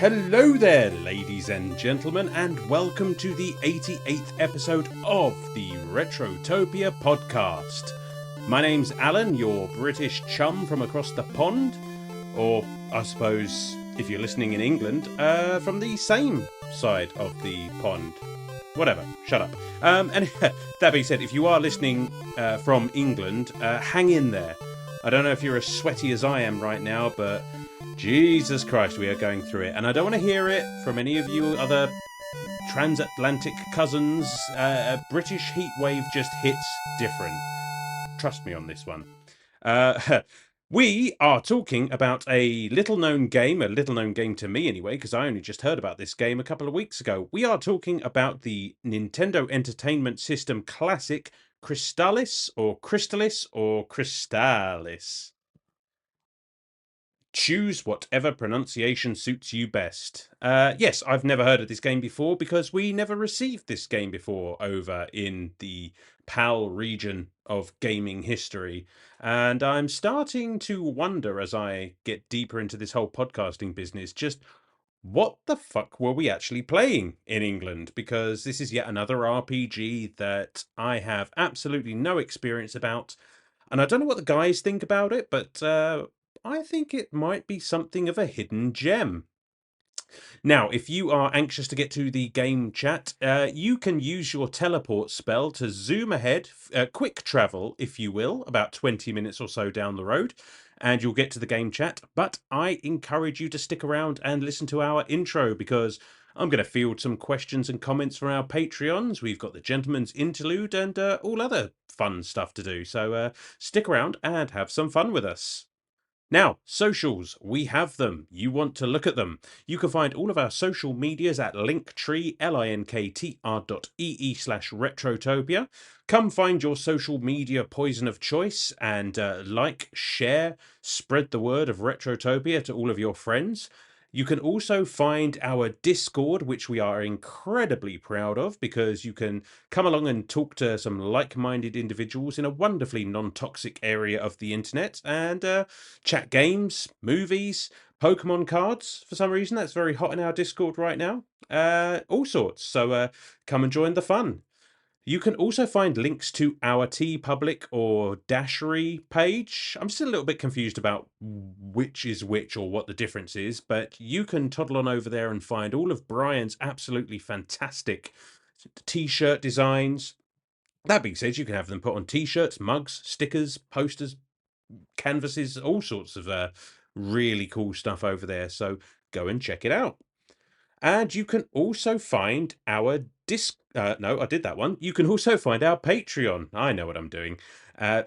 Hello there, ladies and gentlemen, and welcome to the 88th episode of the Retrotopia podcast. My name's Alan, your British chum from across the pond, or I suppose, if you're listening in England, from the same side of the pond. Whatever, shut up. And that being said, if you are listening from England, hang in there. I don't know if you're as sweaty as I am right now, but Jesus Christ, we are going through it. And I don't want to hear it from any of you other transatlantic cousins. A British heatwave just hits different. Trust me on this one. We are talking about a little-known game to me anyway, because I only just heard about this game a couple of weeks ago. We are talking about the Nintendo Entertainment System classic Crystalis or Crystalis. Choose whatever pronunciation suits you best. Yes, I've never heard of this game before because we never received this game before over in the PAL region of gaming history. And I'm starting to wonder as I get deeper into this whole podcasting business, just what the fuck were we actually playing in England? Because this is yet another RPG that I have absolutely no experience about. And I don't know what the guys think about it, but I think it might be something of a hidden gem. Now, if you are anxious to get to the game chat, you can use your teleport spell to zoom ahead, quick travel, if you will, about 20 minutes or so down the road, and you'll get to the game chat. But I encourage you to stick around and listen to our intro because I'm going to field some questions and comments from our Patreons. We've got the Gentleman's Interlude and all other fun stuff to do. So stick around and have some fun with us. Now, socials, we have them. You want to look at them. You can find all of our social medias at linktree, linktr.ee/retrotopia. Come find your social media poison of choice and like, share, spread the word of Retrotopia to all of your friends. You can also find our Discord, which we are incredibly proud of because you can come along and talk to some like-minded individuals in a wonderfully non-toxic area of the internet and chat games, movies, Pokemon cards. For some reason, that's very hot in our Discord right now. All sorts. So come and join the fun. You can also find links to our TeePublic or Dashery page. I'm still a little bit confused about which is which or what the difference is, but you can toddle on over there and find all of Brian's absolutely fantastic t-shirt designs. That being said, you can have them put on t-shirts, mugs, stickers, posters, canvases, all sorts of really cool stuff over there. So go and check it out. And you can also find our no, I did that one. You can also find our Patreon. I know what I'm doing.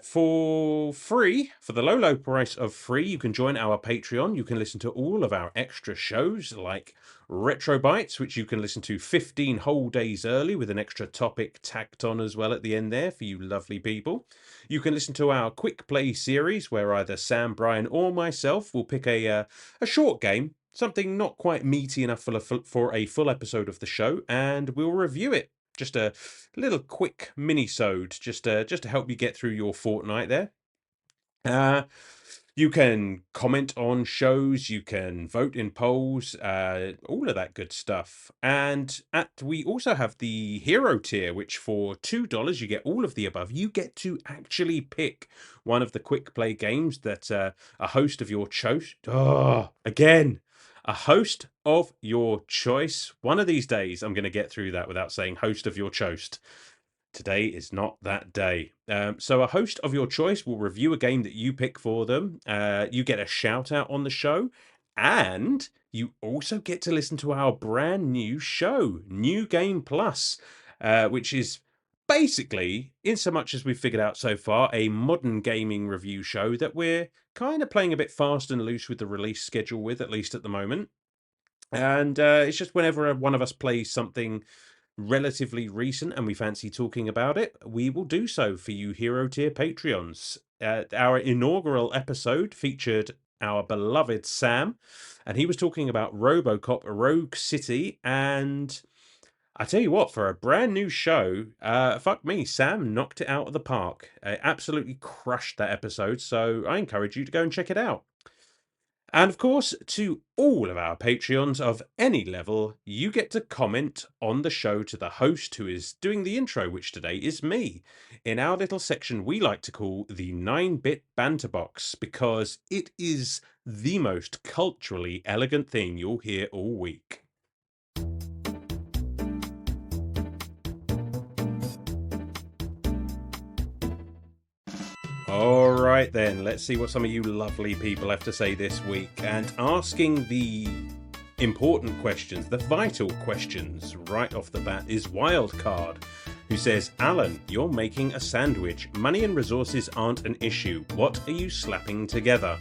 For free, for the low, low price of free, you can join our Patreon. You can listen to all of our extra shows like Retro Bites, which you can listen to 15 whole days early with an extra topic tacked on as well at the end there for you lovely people. You can listen to our quick play series where either Sam, Brian, or myself will pick a short game, something not quite meaty enough for a full episode of the show, and we'll review it. Just a little quick mini-sode, just to help you get through your fortnight there. You can comment on shows, you can vote in polls, all of that good stuff. And we also have the hero tier, which for $2 you get all of the above. You get to actually pick one of the quick play games that a host of your choice. A host of your choice. One of these days, I'm going to get through that without saying host of your choice. Today is not that day. So a host of your choice will review a game that you pick for them. You get a shout out on the show. And you also get to listen to our brand new show, New Game Plus, which is basically, in so much as we've figured out so far, a modern gaming review show that we're kind of playing a bit fast and loose with the release schedule with, at least at the moment. And it's just whenever one of us plays something relatively recent and we fancy talking about it, we will do so for you Hero Tier Patreons. Our inaugural episode featured our beloved Sam, and he was talking about RoboCop Rogue City. And I tell you what, for a brand new show, fuck me, Sam knocked it out of the park. Absolutely crushed that episode, so I encourage you to go and check it out. And of course, to all of our Patreons of any level, you get to comment on the show to the host who is doing the intro, which today is me, in our little section we like to call the 9-bit banter box, because it is the most culturally elegant thing you'll hear all week. All right then, let's see what some of you lovely people have to say this week. And asking the important questions, the vital questions right off the bat is Wildcard, who says, Alan, you're making a sandwich. Money and resources aren't an issue. What are you slapping together?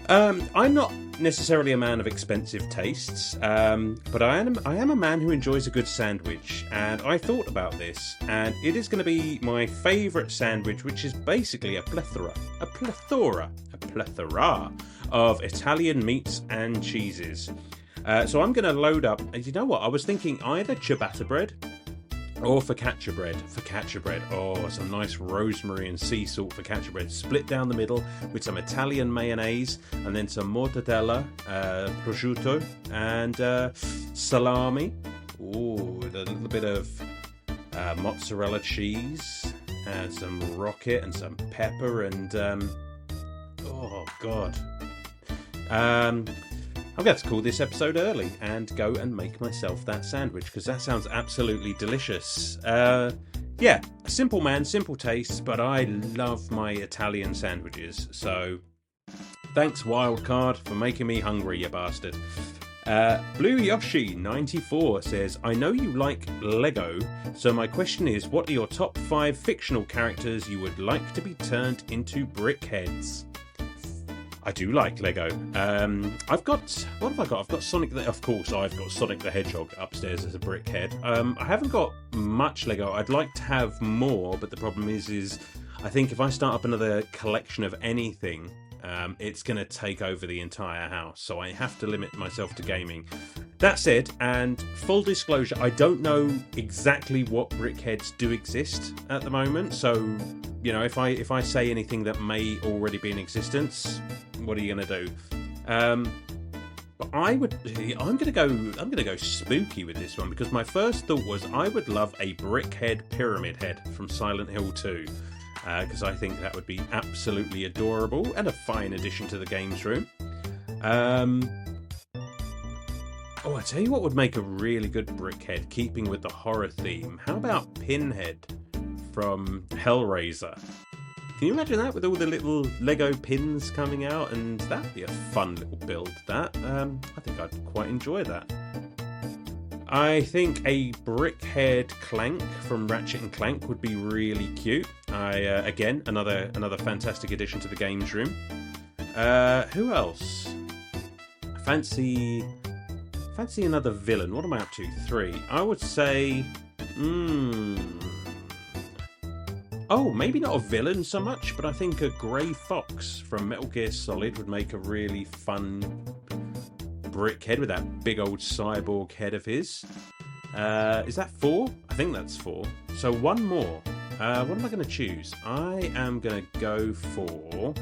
I'm not necessarily a man of expensive tastes, but I am a man who enjoys a good sandwich, and I thought about this, and it is going to be my favourite sandwich, which is basically a plethora of Italian meats and cheeses. So I'm going to load up, and you know what, I was thinking either ciabatta bread or focaccia bread. Focaccia bread. Oh, some nice rosemary and sea salt focaccia bread. Split down the middle with some Italian mayonnaise and then some mortadella, prosciutto, and salami. Ooh, a little bit of mozzarella cheese and some rocket and some pepper and oh god. I'm going to call this episode early and go and make myself that sandwich, because that sounds absolutely delicious. Yeah, a simple man, simple tastes, but I love my Italian sandwiches. So thanks, Wildcard, for making me hungry, you bastard. Blue Yoshi 94 says, I know you like Lego, so my question is, what are your top 5 fictional characters you would like to be turned into brickheads? I do like Lego. I've got, what have I got? I've got Sonic of course, I've got Sonic the Hedgehog upstairs as a brickhead. I haven't got much Lego. I'd like to have more, but the problem is I think if I start up another collection of anything, it's going to take over the entire house. So I have to limit myself to gaming. That said, and full disclosure, I don't know exactly what brickheads do exist at the moment. So, you know, if I say anything that may already be in existence, what are you going to do? But I'm going to go spooky with this one, because my first thought was I would love a brickhead pyramid head from Silent Hill 2. Because I think that would be absolutely adorable and a fine addition to the games room. Oh, I tell you what would make a really good brickhead, keeping with the horror theme. How about Pinhead from Hellraiser? Can you imagine that with all the little Lego pins coming out? And that'd be a fun little build, that. I think I'd quite enjoy that. I think a brickhead Clank from Ratchet and Clank would be really cute. Again, another fantastic addition to the games room. Who else? Fancy another villain. What am I up to? 3. I would say... Oh, maybe not a villain so much, but I think a Grey Fox from Metal Gear Solid would make a really fun brickhead with that big old cyborg head of his. Is that 4? I think that's 4. So one more. What am I going to choose? I am going to go for...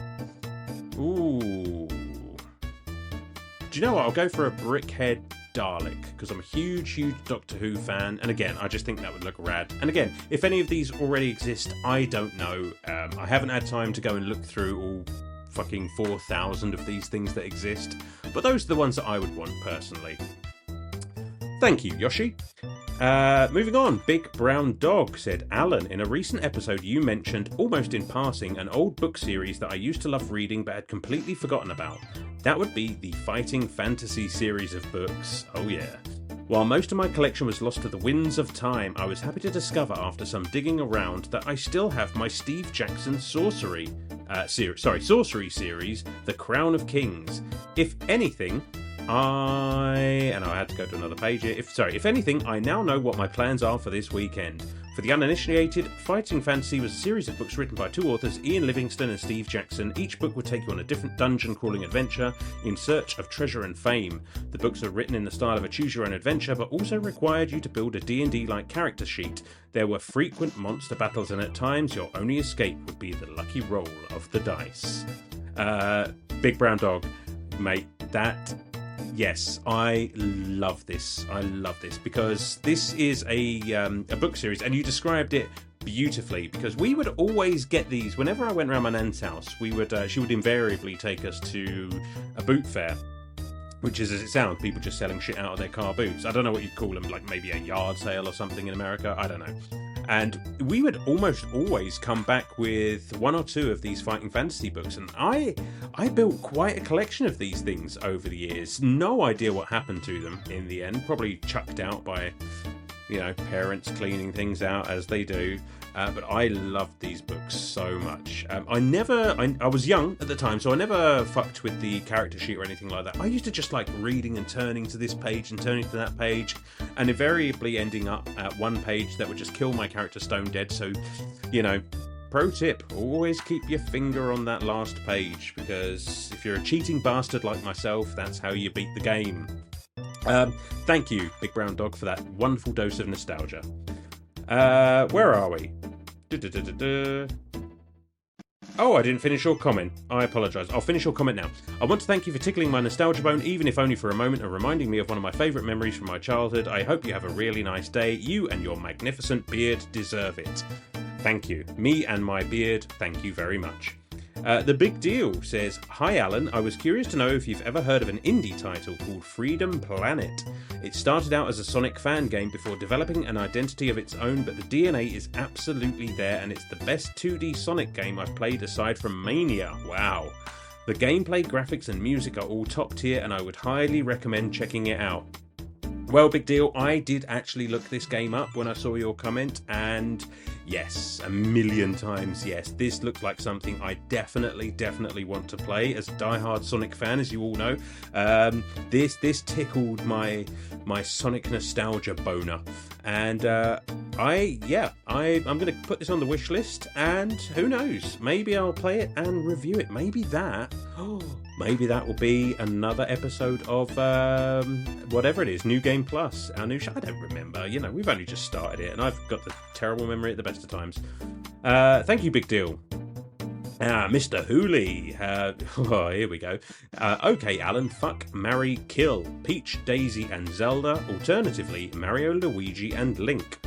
Ooh. Do you know what? I'll go for a brickhead Dalek, because I'm a huge Doctor Who fan, and again, I just think that would look rad. And again, if any of these already exist, I don't know. I haven't had time to go and look through all fucking 4,000 of these things that exist, but those are the ones that I would want personally. Thank you, Yoshi. Moving on, Big Brown Dog said, Alan, in a recent episode you mentioned, almost in passing, an old book series that I used to love reading but had completely forgotten about. That would be the Fighting Fantasy series of books. Oh yeah. While most of my collection was lost to the winds of time, I was happy to discover after some digging around that I still have my Steve Jackson sorcery series, The Crown of Kings. If anything, I had to go to another page here. If anything, I now know what my plans are for this weekend. For the uninitiated, Fighting Fantasy was a series of books written by two authors, Ian Livingstone and Steve Jackson. Each book would take you on a different dungeon-crawling adventure in search of treasure and fame. The books are written in the style of a choose-your-own-adventure, but also required you to build a D&D-like character sheet. There were frequent monster battles, and at times your only escape would be the lucky roll of the dice. Big Brown Dog, mate, yes, I love this. I love this because this is a book series, and you described it beautifully. Because we would always get these whenever I went around my nan's house. She would invariably take us to a boot fair, which is, as it sounds, people just selling shit out of their car boots. I don't know what you'd call them, like maybe a yard sale or something in America. I don't know. And we would almost always come back with one or two of these Fighting Fantasy books. And I built quite a collection of these things over the years. No idea what happened to them in the end. Probably chucked out by, parents cleaning things out as they do. But I loved these books so much. I was young at the time, so I never fucked with the character sheet or anything like that. I used to just like reading and turning to this page and turning to that page, and invariably ending up at one page that would just kill my character stone dead. So, pro tip, always keep your finger on that last page, because if you're a cheating bastard like myself, that's how you beat the game. Thank you, Big Brown Dog, for that wonderful dose of nostalgia. Where are we? Oh, I didn't finish your comment. I apologise. I'll finish your comment now. I want to thank you for tickling my nostalgia bone, even if only for a moment, and reminding me of one of my favourite memories from my childhood. I hope you have a really nice day. You and your magnificent beard deserve it. Thank you. Me and my beard, thank you very much. The Big Deal says, "Hi Alan, I was curious to know if you've ever heard of an indie title called Freedom Planet. It started out as a Sonic fan game before developing an identity of its own, but the DNA is absolutely there, and it's the best 2D Sonic game I've played aside from Mania. Wow. The gameplay, graphics and music are all top tier, and I would highly recommend checking it out." Well, Big Deal, I did actually look this game up when I saw your comment, and yes, a million times yes. This looked like something I definitely want to play as a diehard Sonic fan, as you all know. This tickled my Sonic nostalgia boner, and I'm going to put this on the wish list, and who knows, maybe I'll play it and review it. Maybe that will be another episode of whatever it is, New Game Plus, our new show. I don't remember. We've only just started it, and I've got the terrible memory at the best of times. Thank you, Big Deal. Mr. Hooley. Here we go. Okay, Alan, fuck, marry, kill Peach, Daisy, and Zelda. Alternatively, Mario, Luigi, and Link.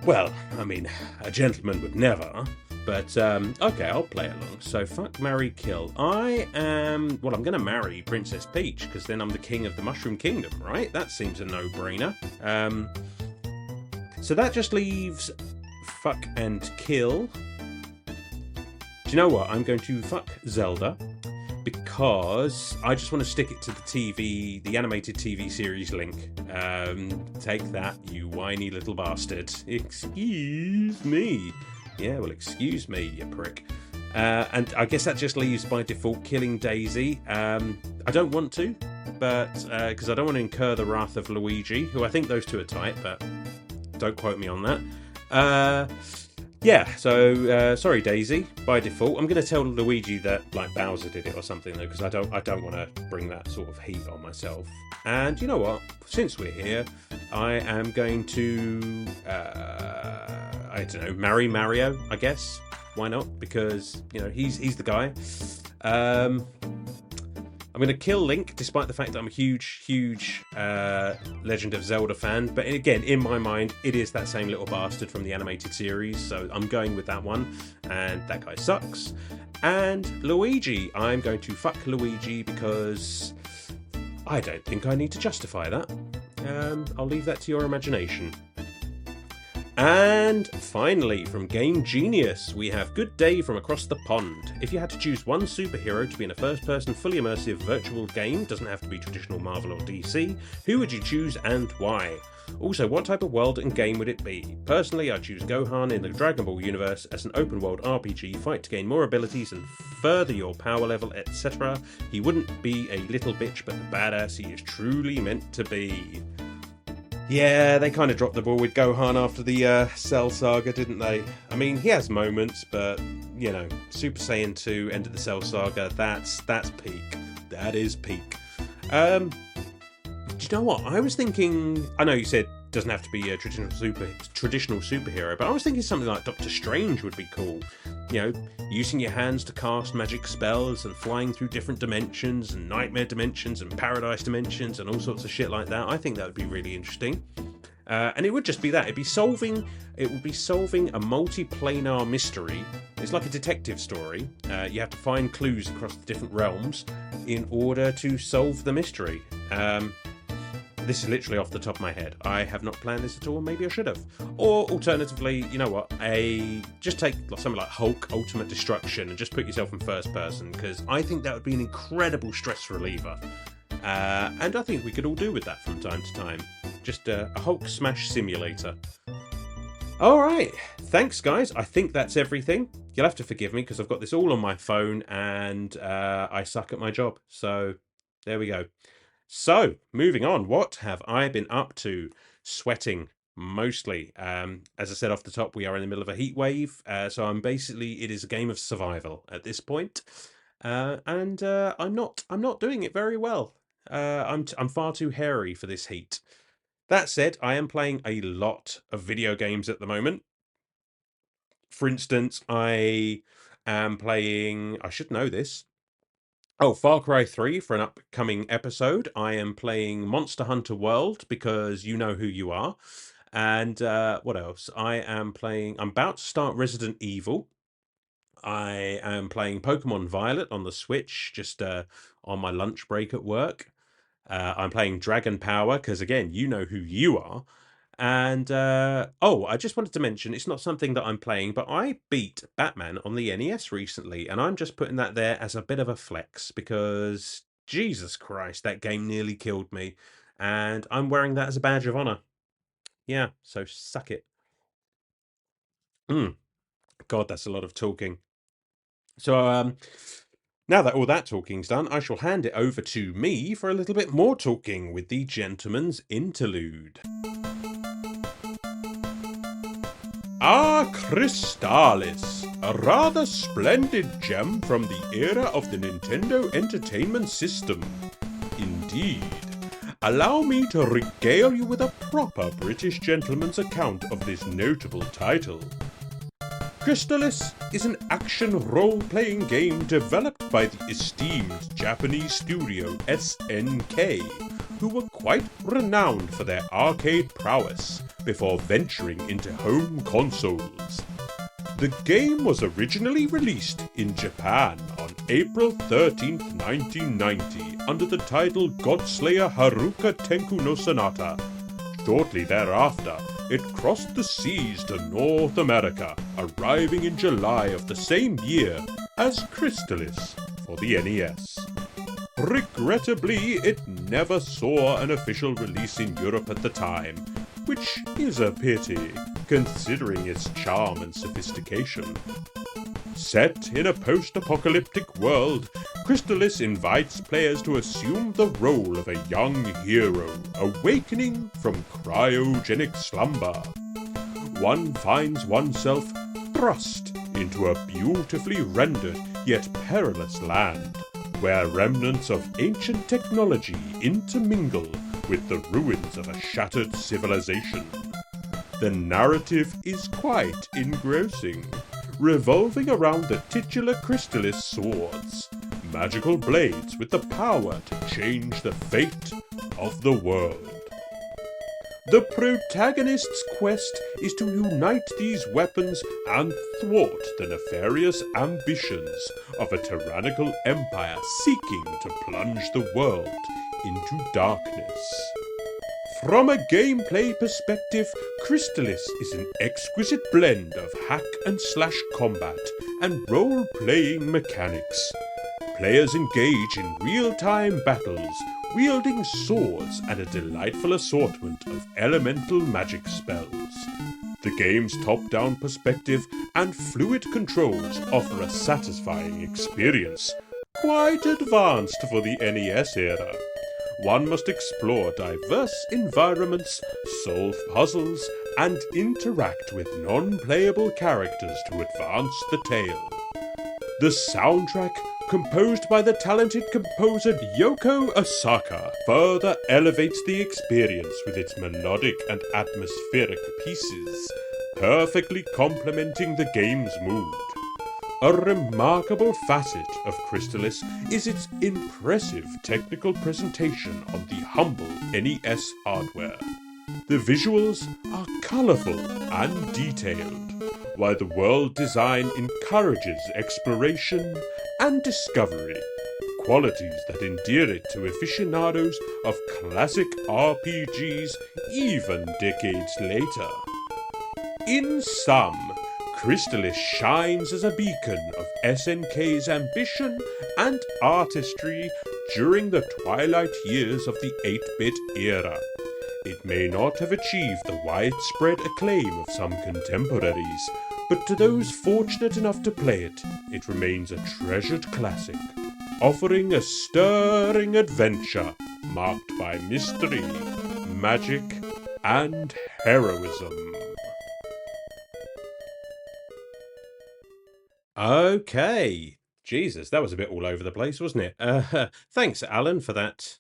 Well, I mean, a gentleman would never. But, okay, I'll play along. So, fuck, marry, kill. I'm going to marry Princess Peach, because then I'm the king of the Mushroom Kingdom, right? That seems a no-brainer. So that just leaves fuck and kill. Do you know what? I'm going to fuck Zelda, because I just want to stick it to the animated TV series Link. Take that, you whiny little bastard. Excuse me. Yeah, well, excuse me, you prick. And I guess that just leaves, by default, killing Daisy. I don't want to, but because I don't want to incur the wrath of Luigi, who I think those two are tight, but don't quote me on that. So sorry, Daisy, by default. I'm going to tell Luigi that, like, Bowser did it or something, though, because I don't want to bring that sort of heat on myself. And you know what? Since we're here, I am going to... I don't know, marry Mario, I guess. Why not? Because, he's the guy. I'm going to kill Link, despite the fact that I'm a huge Legend of Zelda fan. But again, in my mind, it is that same little bastard from the animated series. So I'm going with that one. And that guy sucks. And Luigi. I'm going to fuck Luigi because I don't think I need to justify that. I'll leave that to your imagination. And finally, from Game Genius, we have Good Day from Across the Pond. If you had to choose one superhero to be in a first-person, fully immersive virtual game, doesn't have to be traditional Marvel or DC, who would you choose and why? Also, what type of world and game would it be? Personally, I choose Gohan in the Dragon Ball universe as an open-world RPG, fight to gain more abilities and further your power level, etc. He wouldn't be a little bitch, but the badass he is truly meant to be. Yeah, they kind of dropped the ball with Gohan after the Cell Saga, didn't they? I mean, he has moments, but, you know, Super Saiyan 2, End of the Cell Saga, that's peak. That is peak. Do you know what? I was thinking, I know you said doesn't have to be a traditional superhero, but I was thinking something like Doctor Strange would be cool. You know, using your hands to cast magic spells and flying through different dimensions and nightmare dimensions and paradise dimensions and all sorts of shit like that. I think that would be really interesting. And it would just be that. It would be solving a multi-planar mystery. It's like a detective story. You have to find clues across the different realms in order to solve the mystery. This is literally off the top of my head. I have not planned this at all, maybe I should have. Or alternatively, you know what, just take something like Hulk Ultimate Destruction and just put yourself in first person, because I think that would be an incredible stress reliever. And I think we could all do with that from time to time. Just a Hulk smash simulator. Alright, thanks guys, I think that's everything. You'll have to forgive me because I've got this all on my phone and I suck at my job. So, there we go. So, moving on, what have I been up to? Sweating, mostly. As I said off the top, we are in the middle of a heat wave, so it is a game of survival at this point. And I'm not doing it very well. I'm far too hairy for this heat. That said, I am playing a lot of video games at the moment. For instance, I am playing, I should know this, Far Cry 3 for an upcoming episode. I am playing Monster Hunter World because you know who you are. And what else? I'm about to start Resident Evil. I am playing Pokemon Violet on the Switch, just on my lunch break at work. I'm playing Dragon Power because, again, you know who you are. And, I just wanted to mention, it's not something that I'm playing, but I beat Batman on the NES recently, and I'm just putting that there as a bit of a flex, because, Jesus Christ, that game nearly killed me, and I'm wearing that as a badge of honor. Yeah, so suck it. God, that's a lot of talking. So, now that all that talking's done, I shall hand it over to me for a little bit more talking with the Gentleman's Interlude. Crystalis, a rather splendid gem from the era of the Nintendo Entertainment System. Indeed. Allow me to regale you with a proper British gentleman's account of this notable title. Crystalis is an action role-playing game developed by the esteemed Japanese studio SNK, who were quite renowned for their arcade prowess before venturing into home consoles. The game was originally released in Japan on April 13, 1990 under the title Godslayer Haruka Tenku no Sonata. Shortly thereafter, it crossed the seas to North America, arriving in July of the same year as Crystalis for the NES. Regrettably, it never saw an official release in Europe at the time, which is a pity, considering its charm and sophistication. Set in a post-apocalyptic world, Crystalis invites players to assume the role of a young hero, awakening from cryogenic slumber. One finds oneself thrust into a beautifully rendered yet perilous land, where remnants of ancient technology intermingle with the ruins of a shattered civilization. The narrative is quite engrossing, revolving around the titular Crystalis swords, magical blades with the power to change the fate of the world. The protagonist's quest is to unite these weapons and thwart the nefarious ambitions of a tyrannical empire seeking to plunge the world into darkness. From a gameplay perspective, Crystalis is an exquisite blend of hack and slash combat and role-playing mechanics. Players engage in real-time battles, wielding swords and a delightful assortment of elemental magic spells. The game's top-down perspective and fluid controls offer a satisfying experience, quite advanced for the NES era. One must explore diverse environments, solve puzzles, and interact with non-playable characters to advance the tale. The soundtrack, composed by the talented composer Yoko Osaka, further elevates the experience with its melodic and atmospheric pieces, perfectly complementing the game's mood. A remarkable facet of Crystalis is its impressive technical presentation on the humble NES hardware. The visuals are colourful and detailed, while the world design encourages exploration and discovery, qualities that endear it to aficionados of classic RPGs even decades later. In sum, Crystalis shines as a beacon of SNK's ambition and artistry during the twilight years of the 8-bit era. It may not have achieved the widespread acclaim of some contemporaries, but to those fortunate enough to play it, it remains a treasured classic, offering a stirring adventure marked by mystery, magic, and heroism. Okay. Jesus, that was a bit all over the place, wasn't it? Thanks, Alan, for that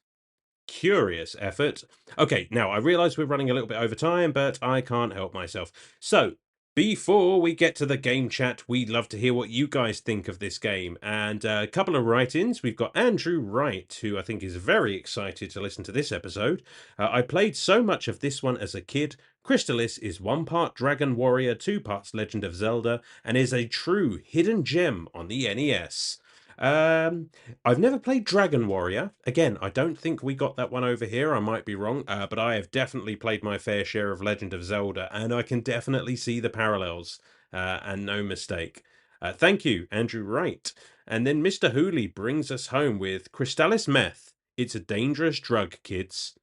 curious effort. Okay, now I realise we're running a little bit over time, but I can't help myself. So, before we get to the game chat, we'd love to hear what you guys think of this game. And a couple of write-ins. We've got Andrew Wright, who I think is very excited to listen to this episode. I played so much of this one as a kid. Crystalis is 1 part Dragon Warrior, 2 parts Legend of Zelda, and is a true hidden gem on the NES. I've never played Dragon Warrior. Again, I don't think we got that one over here. I might be wrong, but I have definitely played my fair share of Legend of Zelda, and I can definitely see the parallels, and no mistake. Thank you, Andrew Wright. And then Mr. Hooley brings us home with Crystalis Meth. It's a dangerous drug, kids.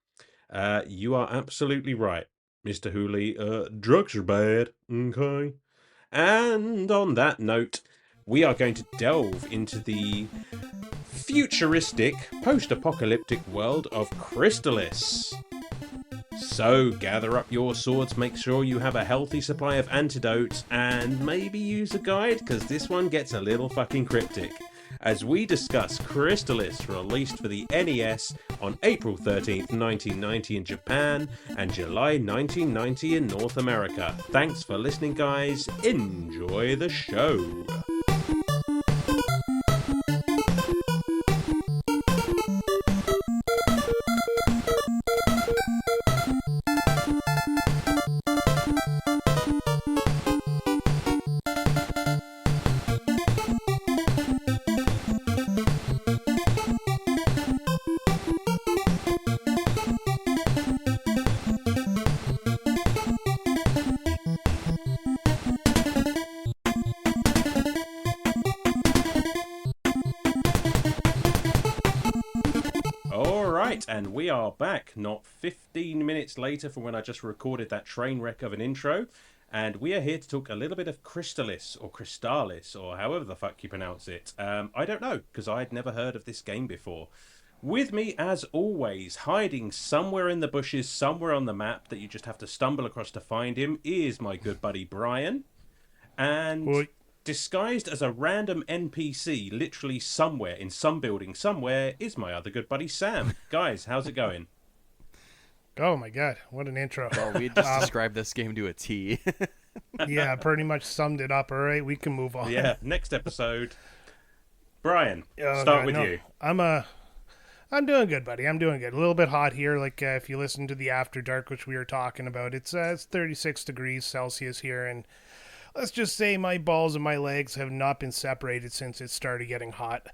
You are absolutely right, Mr. Hooley. Drugs are bad, okay? And on that note, we are going to delve into the futuristic, post-apocalyptic world of Crystalis. So gather up your swords, make sure you have a healthy supply of antidotes, and maybe use a guide, because this one gets a little fucking cryptic, as we discuss Crystalis, released for the NES on April 13th, 1990 in Japan, and July 1990 in North America. Thanks for listening, guys. Enjoy the show. And we are back, not 15 minutes later from when I just recorded that train wreck of an intro, and we are here to talk a little bit of Crystalis, or Crystalis, or however the fuck you pronounce it. I don't know, because I'd never heard of this game before. With me, as always, hiding somewhere in the bushes, somewhere on the map that you just have to stumble across to find him, is my good buddy Brian. And Oi. disguised as a random NPC, literally somewhere, in some building somewhere, is my other good buddy Sam. Guys, how's it going? Oh my god, what an intro. Well, we just described this game to a T. Yeah, pretty much summed it up. All right, we can move on. Yeah, next episode. Brian, start with you. I'm doing good, buddy. I'm doing good. A little bit hot here. Like if you listen to the After Dark, which we were talking about, it's 36 degrees Celsius here, and let's just say my balls and my legs have not been separated since it started getting hot.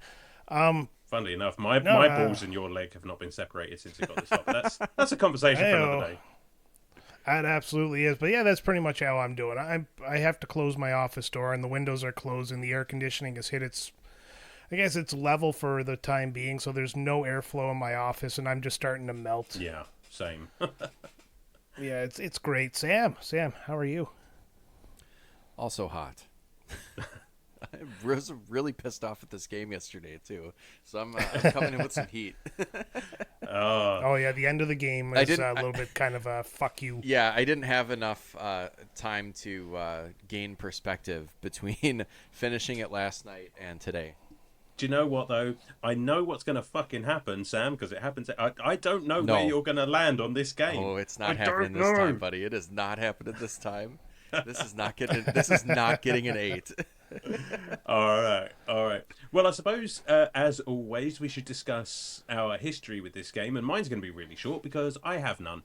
Funnily enough, my No, balls and your leg have not been separated since you got this off. That's a conversation for another day. That absolutely is. But yeah, that's pretty much how I'm doing. I have to close my office door, and the windows are closed, and the air conditioning has hit its, I guess it's level for the time being, so there's no airflow in my office, and I'm just starting to melt. Yeah, same. Yeah, it's great. Sam, how are you? Also hot. I was really pissed off at this game yesterday too, so I'm coming in with some heat. Oh yeah, the end of the game is a little bit kind of a fuck you. Yeah, I didn't have enough time to gain perspective between finishing it last night and today. Do you know what, though? I know what's going to fucking happen, Sam, because it happens. I don't know where you're going to land on this game. Oh, it's not happening this time, buddy. It is not happening this time. This is not getting an 8. All right. Well, I suppose, as always, we should discuss our history with this game, and mine's going to be really short because I have none.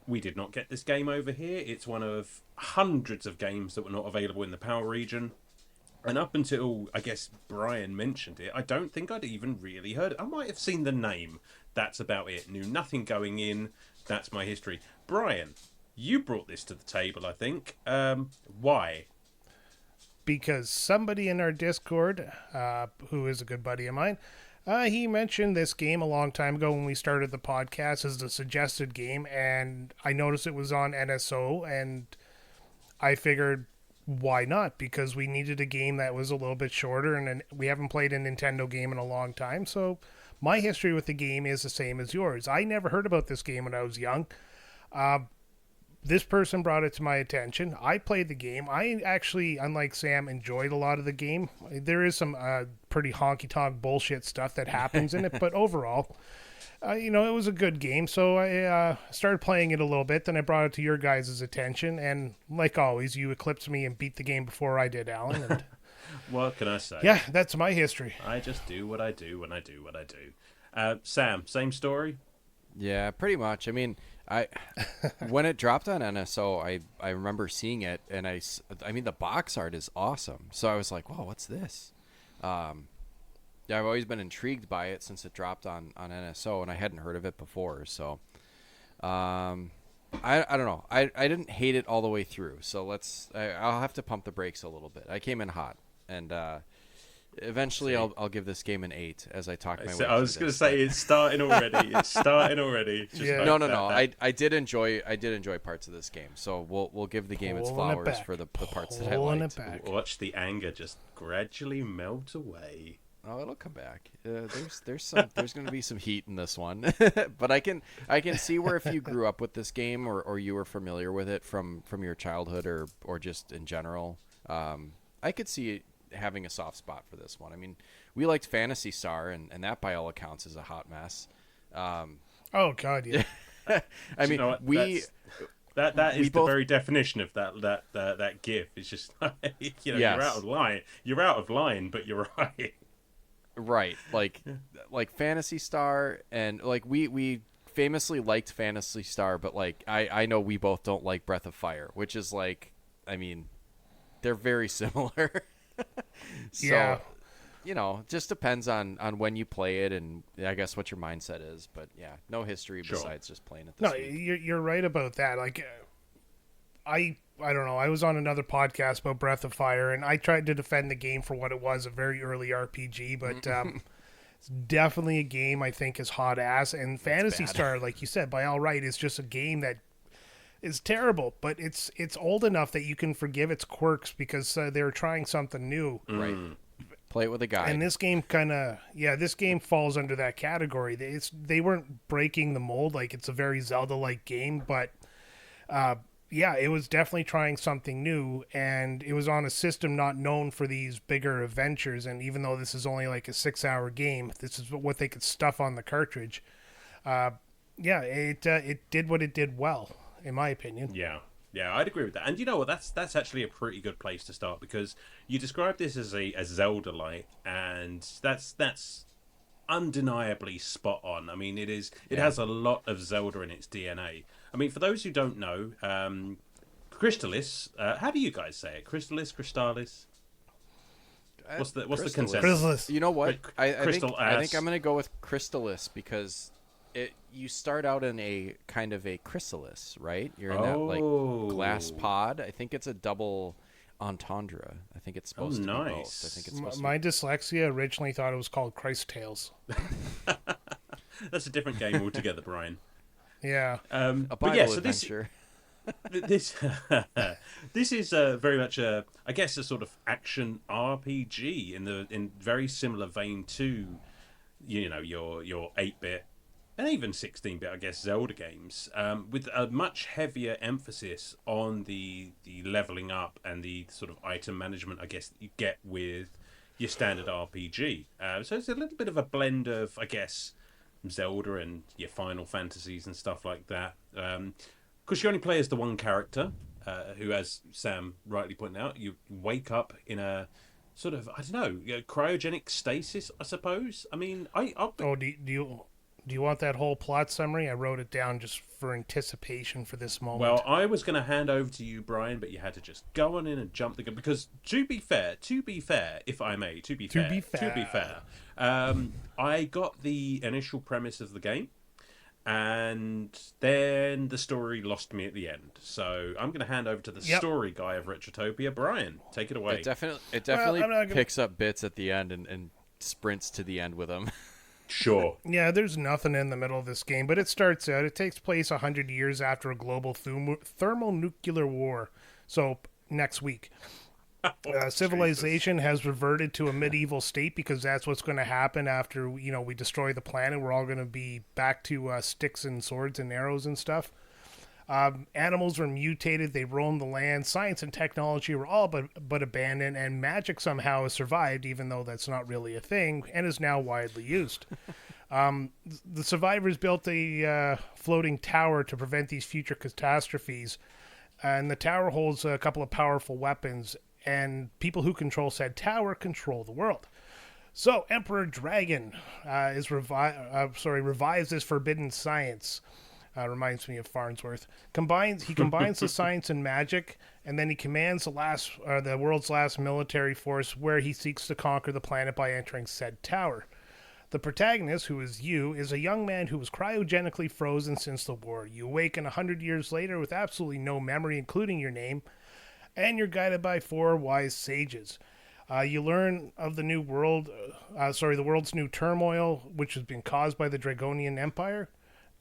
We did not get this game over here. It's one of hundreds of games that were not available in the PAL region. And up until, I guess, Brian mentioned it, I don't think I'd even really heard it. I might have seen the name. That's about it. Knew nothing going in. That's my history. Brian, you brought this to the table, I think. Why? Because somebody in our Discord, who is a good buddy of mine, he mentioned this game a long time ago when we started the podcast as a suggested game, and I noticed it was on NSO, and I figured, why not? Because we needed a game that was a little bit shorter, and we haven't played a Nintendo game in a long time, so my history with the game is the same as yours. I never heard about this game when I was young. This person brought it to my attention. I played the game. I actually, unlike Sam, enjoyed a lot of the game. There is some pretty honky-tonk bullshit stuff that happens in it, but overall, it was a good game. So I started playing it a little bit. Then I brought it to your guys' attention, and like always, you eclipsed me and beat the game before I did, Alan. And what can I say? Yeah, that's my history. I just do what I do when I do what I do. Sam, same story? Yeah, pretty much. I mean, when it dropped on NSO, I remember seeing it, and I mean, the box art is awesome. So I was like, whoa, what's this? Yeah, I've always been intrigued by it since it dropped on NSO, and I hadn't heard of it before. So I don't know. I didn't hate it all the way through. So I'll have to pump the brakes a little bit. I came in hot, and eventually I'll give this game an 8 as I talk my way. I was going to say it's starting already. Just Yeah. No. I did enjoy parts of this game, so we'll give the game its flowers for the parts that I liked. Watch the anger just gradually melt away. Oh, it'll come back. There's going to be some heat in this one, but I can see where if you grew up with this game or you were familiar with it from your childhood or just in general, I could see it having a soft spot for this one. I mean, we liked Phantasy Star, and that by all accounts is a hot mess. Oh God, yeah. I mean, that is the very definition of that GIF. It's just yes. You're out of line. You're out of line, but you're right. Right, like Phantasy Star, and like we famously liked Phantasy Star, but like I know we both don't like Breath of Fire, which is like, I mean, they're very similar. So, yeah. Just depends on when you play it, and I guess what your mindset is. But yeah, no history besides just playing it this week. You're right about that. Like, I don't know. I was on another podcast about Breath of Fire, and I tried to defend the game for what it was, a very early RPG, but it's definitely a game I think is hot ass. And Phantasy Star, like you said, by all right, is just a game that is terrible, but it's old enough that you can forgive its quirks because they're trying something new. Right. Play it with a guide. And this game this game falls under that category. They weren't breaking the mold. Like, it's a very Zelda-like game, but it was definitely trying something new, and it was on a system not known for these bigger adventures. And even though this is only like a 6-hour game, this is what they could stuff on the cartridge. It did what it did well, in my opinion. Yeah, I'd agree with that. And you know what? That's actually a pretty good place to start, because you described this as a Zelda-like, and that's undeniably spot on. I mean, it has a lot of Zelda in its DNA. I mean, for those who don't know, Crystalis, how do you guys say it? Crystalis? What's the Crystalis. consensus? Chrysalis. You know what? I think Crystal I'm gonna go with Crystalis because you start out in a kind of a chrysalis, right? You're in that like glass pod. I think it's a double entendre. I think it's supposed to be both. nice. I think it's supposed My dyslexia originally thought it was called Christ Tales. That's a different game altogether, Brian. Yeah. a But Bible yeah, so adventure. this this is very much I guess a sort of action RPG in very similar vein to your 8-bit and even 16-bit, I guess, Zelda games, with a much heavier emphasis on the leveling up and the sort of item management, I guess, that you get with your standard RPG. So it's a little bit of a blend of, I guess, Zelda and your Final Fantasies and stuff like that. Because you only play as the one character, who, as Sam rightly pointed out, you wake up in a sort of, I don't know, cryogenic stasis, I suppose. I mean, Do you want that whole plot summary? I wrote it down just for anticipation for this moment. well, I was going to hand over to you, Brian, but you had to just go on in and jump the gun. Because to be fair, if I may, to be fair, I got the initial premise of the game, and then the story lost me at the end. So I'm going to hand over to the story guy of Retrotopia, Brian. Take it away. It definitely I'm not gonna- picks up bits at the end and sprints to the end with them. Sure. Yeah, there's nothing in the middle of this game, but it starts out. It takes place 100 years after a global thermonuclear war. So, next week. Civilization has reverted to a medieval state because that's what's going to happen after, we destroy the planet. We're all going to be back to sticks and swords and arrows and stuff. Animals were mutated. They roamed the land. Science and technology were all but abandoned, and magic somehow has survived, even though that's not really a thing, and is now widely used. The survivors built a floating tower to prevent these future catastrophes, and the tower holds a couple of powerful weapons, and people who control said tower control the world. So Emperor Dragon revives this forbidden science. Reminds me of Farnsworth. He combines the science and magic, and then he commands the world's last military force, where he seeks to conquer the planet by entering said tower. The protagonist, who is you, is a young man who was cryogenically frozen since the war. You awaken 100 years later with absolutely no memory, including your name, and you're guided by 4 wise sages. You learn of the world's new turmoil, which has been caused by the Dragonian Empire.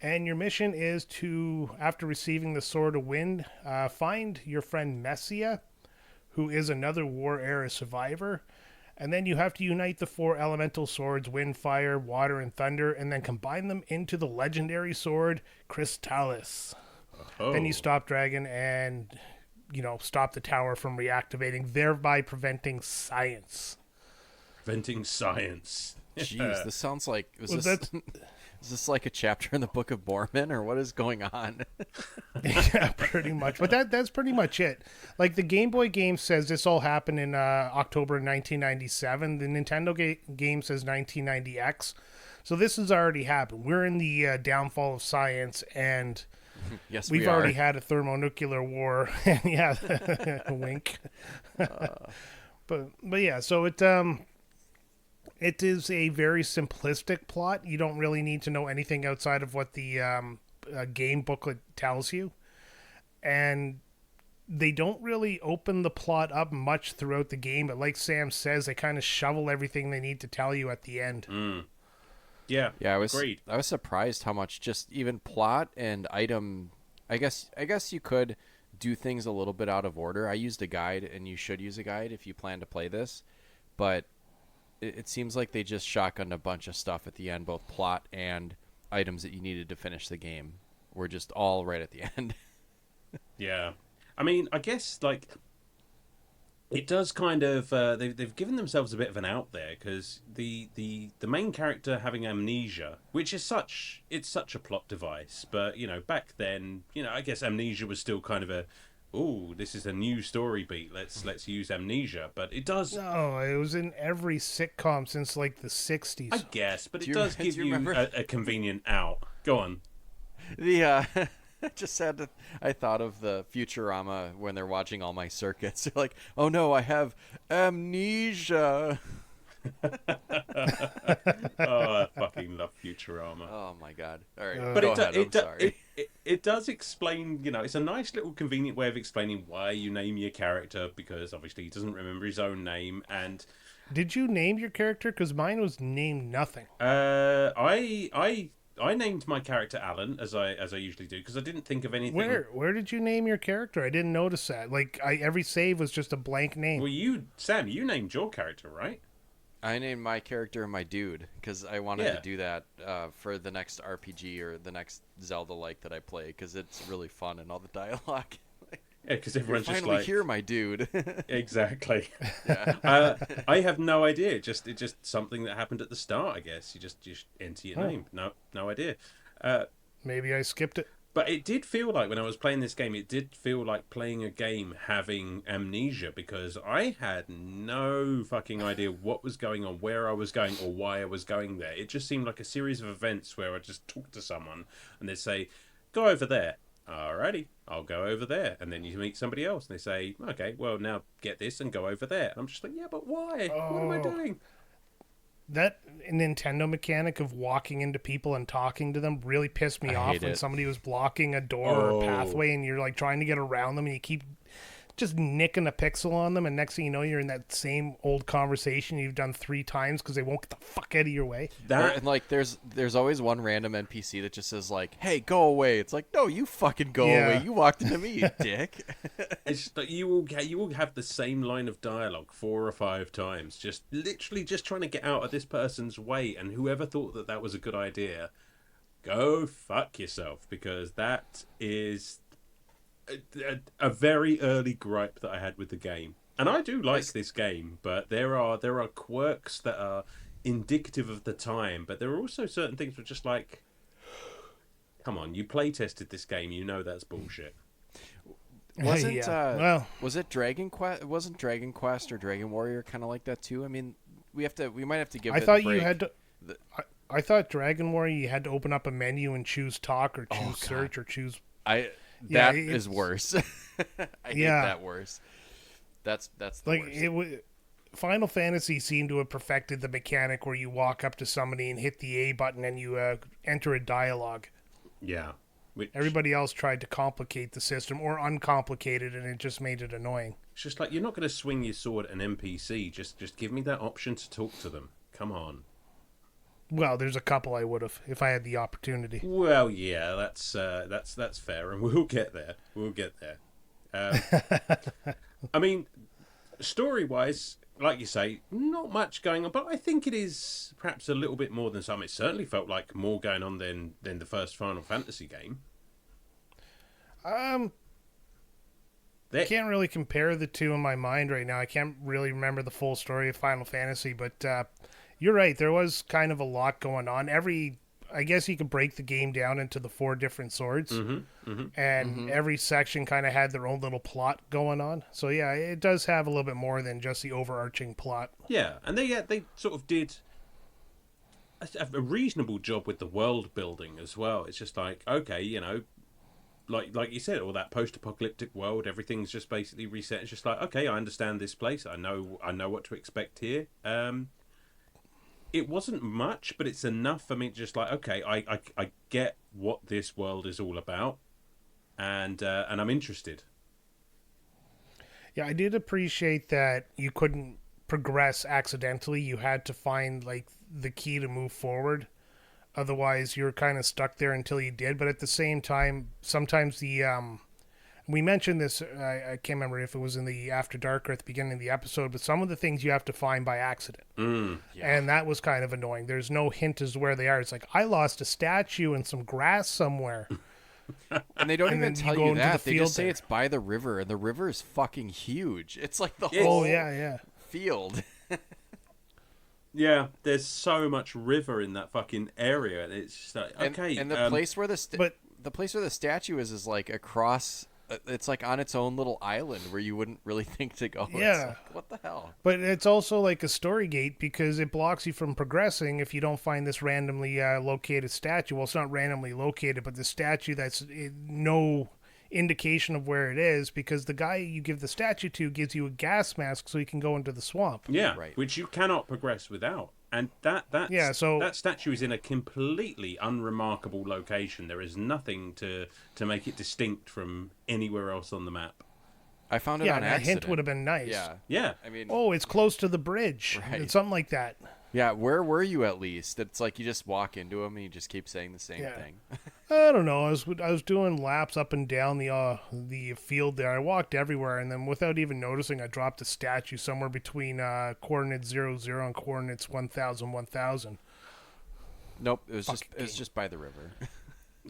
And your mission is to, after receiving the Sword of Wind, find your friend Messia, who is another war era survivor. And then you have to unite the 4 elemental swords, wind, fire, water, and thunder, and then combine them into the legendary sword, Crystalis. Oh. Then you stop Dragon and, stop the tower from reactivating, thereby preventing science. Preventing science. Jeez, this sounds like... Is this like a chapter in the Book of Mormon, or what is going on? Yeah, pretty much. But that's pretty much it. Like, the Game Boy game says this all happened in October 1997. The Nintendo game says 1990X. So this has already happened. We're in the downfall of science, and Yes, we've already had a thermonuclear war. Yeah, wink. But yeah, so it is a very simplistic plot. You don't really need to know anything outside of what the game booklet tells you. And they don't really open the plot up much throughout the game, but like Sam says, they kind of shovel everything they need to tell you at the end. Yeah, agreed. I was surprised how much just even plot and item... I guess you could do things a little bit out of order. I used a guide, and you should use a guide if you plan to play this. But it seems like they just shotgunned a bunch of stuff at the end, both plot and items that you needed to finish the game were just all right at the end. Yeah. I mean, I guess, like, it does kind of... they've given themselves a bit of an out there, because the main character having amnesia, which is such a plot device, but, back then, I guess amnesia was still kind of a... Oh, this is a new story beat. Let's use amnesia, but it does. No, it was in every sitcom since like the 60s. I guess, but it does give you a convenient out. Go on. The I thought of the Futurama when they're watching all my circuits. They're like, oh no, I have amnesia. Oh, I fucking love Futurama. Oh my god. All right, But go ahead. I'm sorry. it does explain, it's a nice little convenient way of explaining why you name your character, because obviously he doesn't remember his own name. And Did you name your character? Because mine was named nothing. I named my character Alan, as I usually do, because I didn't think of anything. Where did you name your character? I didn't notice that. Like every save was just a blank name. Well, Sam, you named your character, right? I named my character my dude because I wanted to do that for the next RPG or the next Zelda-like that I play because it's really fun and all the dialogue. Yeah, because everyone's just finally like, here, my dude. Exactly. I have no idea. It's just something that happened at the start, I guess. You just enter your name. No idea. Maybe I skipped it. But it did feel like when I was playing this game, it did feel like playing a game having amnesia, because I had no fucking idea what was going on, where I was going, or why I was going there. It just seemed like a series of events where I just talk to someone and they say, go over there. Alrighty, I'll go over there. And then you meet somebody else and they say, okay, well, now get this and go over there. And I'm just like, yeah, but why? What am I doing? That Nintendo mechanic of walking into people and talking to them really pissed me off when somebody was blocking a door or a pathway and you're like trying to get around them and you keep just nicking a pixel on them, and next thing you know you're in that same old conversation you've done 3 times because they won't get the fuck out of your way. And like there's always one random NPC that just says like, hey, go away. It's like, no, you fucking go away. You walked into me, you dick. It's just like you will have the same line of dialogue 4 or 5 times, just literally just trying to get out of this person's way, and whoever thought that was a good idea, go fuck yourself, because that is a very early gripe that I had with the game. And I do like this game, but there are quirks that are indicative of the time, but there are also certain things which are just like, come on, you play tested this game, you know that's bullshit. Was it Dragon Quest? Wasn't Dragon Quest or Dragon Warrior kind of like that too? I mean, we might have to give. I thought Dragon Warrior you had to open up a menu and choose talk or choose search or choose. That is worse. I hate that worse. That's the worst. Final Fantasy seemed to have perfected the mechanic where you walk up to somebody and hit the A button and you enter a dialogue. Yeah. Everybody else tried to complicate the system or uncomplicate it, and it just made it annoying. It's just like, you're not going to swing your sword at an NPC. Just give me that option to talk to them. Come on. Well, there's a couple I would have if I had the opportunity. Well, yeah, that's fair, and we'll get there. I mean, story-wise, like you say, not much going on, but I think it is perhaps a little bit more than some. It certainly felt like more going on than the first Final Fantasy game. I can't really compare the two in my mind right now. I can't really remember the full story of Final Fantasy, but you're right. There was kind of a lot going on. I guess you could break the game down into the 4 different swords, and every section kind of had their own little plot going on. So yeah, it does have a little bit more than just the overarching plot. Yeah, and they sort of did a reasonable job with the world building as well. It's just like, okay, like you said, all that post-apocalyptic world, everything's just basically reset. It's just like, okay, I understand this place. I know what to expect here. It wasn't much, but it's enough for me to just like, okay, I get what this world is all about, and I'm interested. Yeah, I did appreciate that you couldn't progress accidentally. You had to find like the key to move forward. Otherwise, you're kind of stuck there until you did. But at the same time, sometimes we mentioned this, I can't remember if it was in the After Dark or at the beginning of the episode, but some of the things you have to find by accident. And that was kind of annoying. There's no hint as to where they are. It's like, I lost a statue in some grass somewhere. And they don't even tell you that. They just say it's by the river, and the river is fucking huge. It's like the whole field. Yeah, there's so much river in that fucking area, and it's just like, okay. And the place where the place where the statue is like across it's like on its own little island where you wouldn't really think to go. It's Yeah. like, what the hell? But it's also like a story gate because it blocks you from progressing if you don't find this randomly located statue. Well, it's not randomly located, but the statue that's no indication of where it is, because the guy you give the statue to gives you a gas mask so you can go into the swamp. Yeah, Right. which you cannot progress without. And that statue is in a completely unremarkable location. There is nothing to make it distinct from anywhere else on the map. I found it Yeah, on a accident. hint would have been nice. Yeah. Yeah. I mean, Oh, it's close to the bridge. Right. It's something like that. yeah, where were you at least? It's like you just walk into them and you just keep saying the same Yeah. thing. I don't know. I was doing laps up and down the field there. I walked everywhere, and then without even noticing, I dropped a statue somewhere between coordinates 00 and coordinates 1000. Nope, it was Fucking just by the river.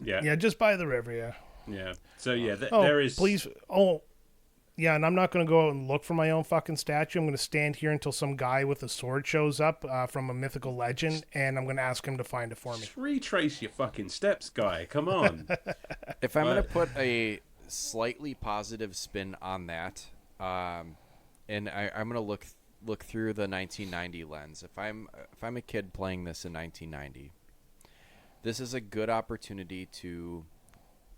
Yeah. Yeah, just by the river. Yeah. Yeah. So yeah, Oh, there is. please. Oh, yeah. And I'm not going to go out and look for my own fucking statue. I'm going to stand here until some guy with a sword shows up from a mythical legend, and I'm going to ask him to find it for me. Just retrace your fucking steps, guy. Come on. If I'm going to But- put a slightly positive spin on that, and I'm going to look through the 1990 lens. If I'm a kid playing this in 1990, this is a good opportunity to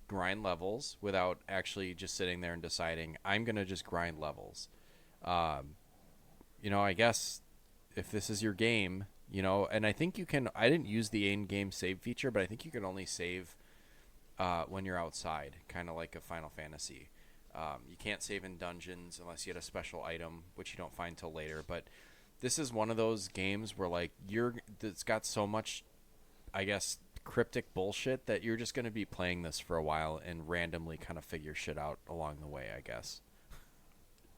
grind levels without actually just sitting there and deciding I'm going to just grind levels. I guess if this is your game, and I think you can. I didn't use the in-game save feature, but I think you can only save when you're outside, kind of like a Final Fantasy. You can't save in dungeons unless you get a special item, which you don't find till later. But this is one of those games where it's got so much, I guess, cryptic bullshit that you're just going to be playing this for a while and randomly kind of figure shit out along the way, I guess.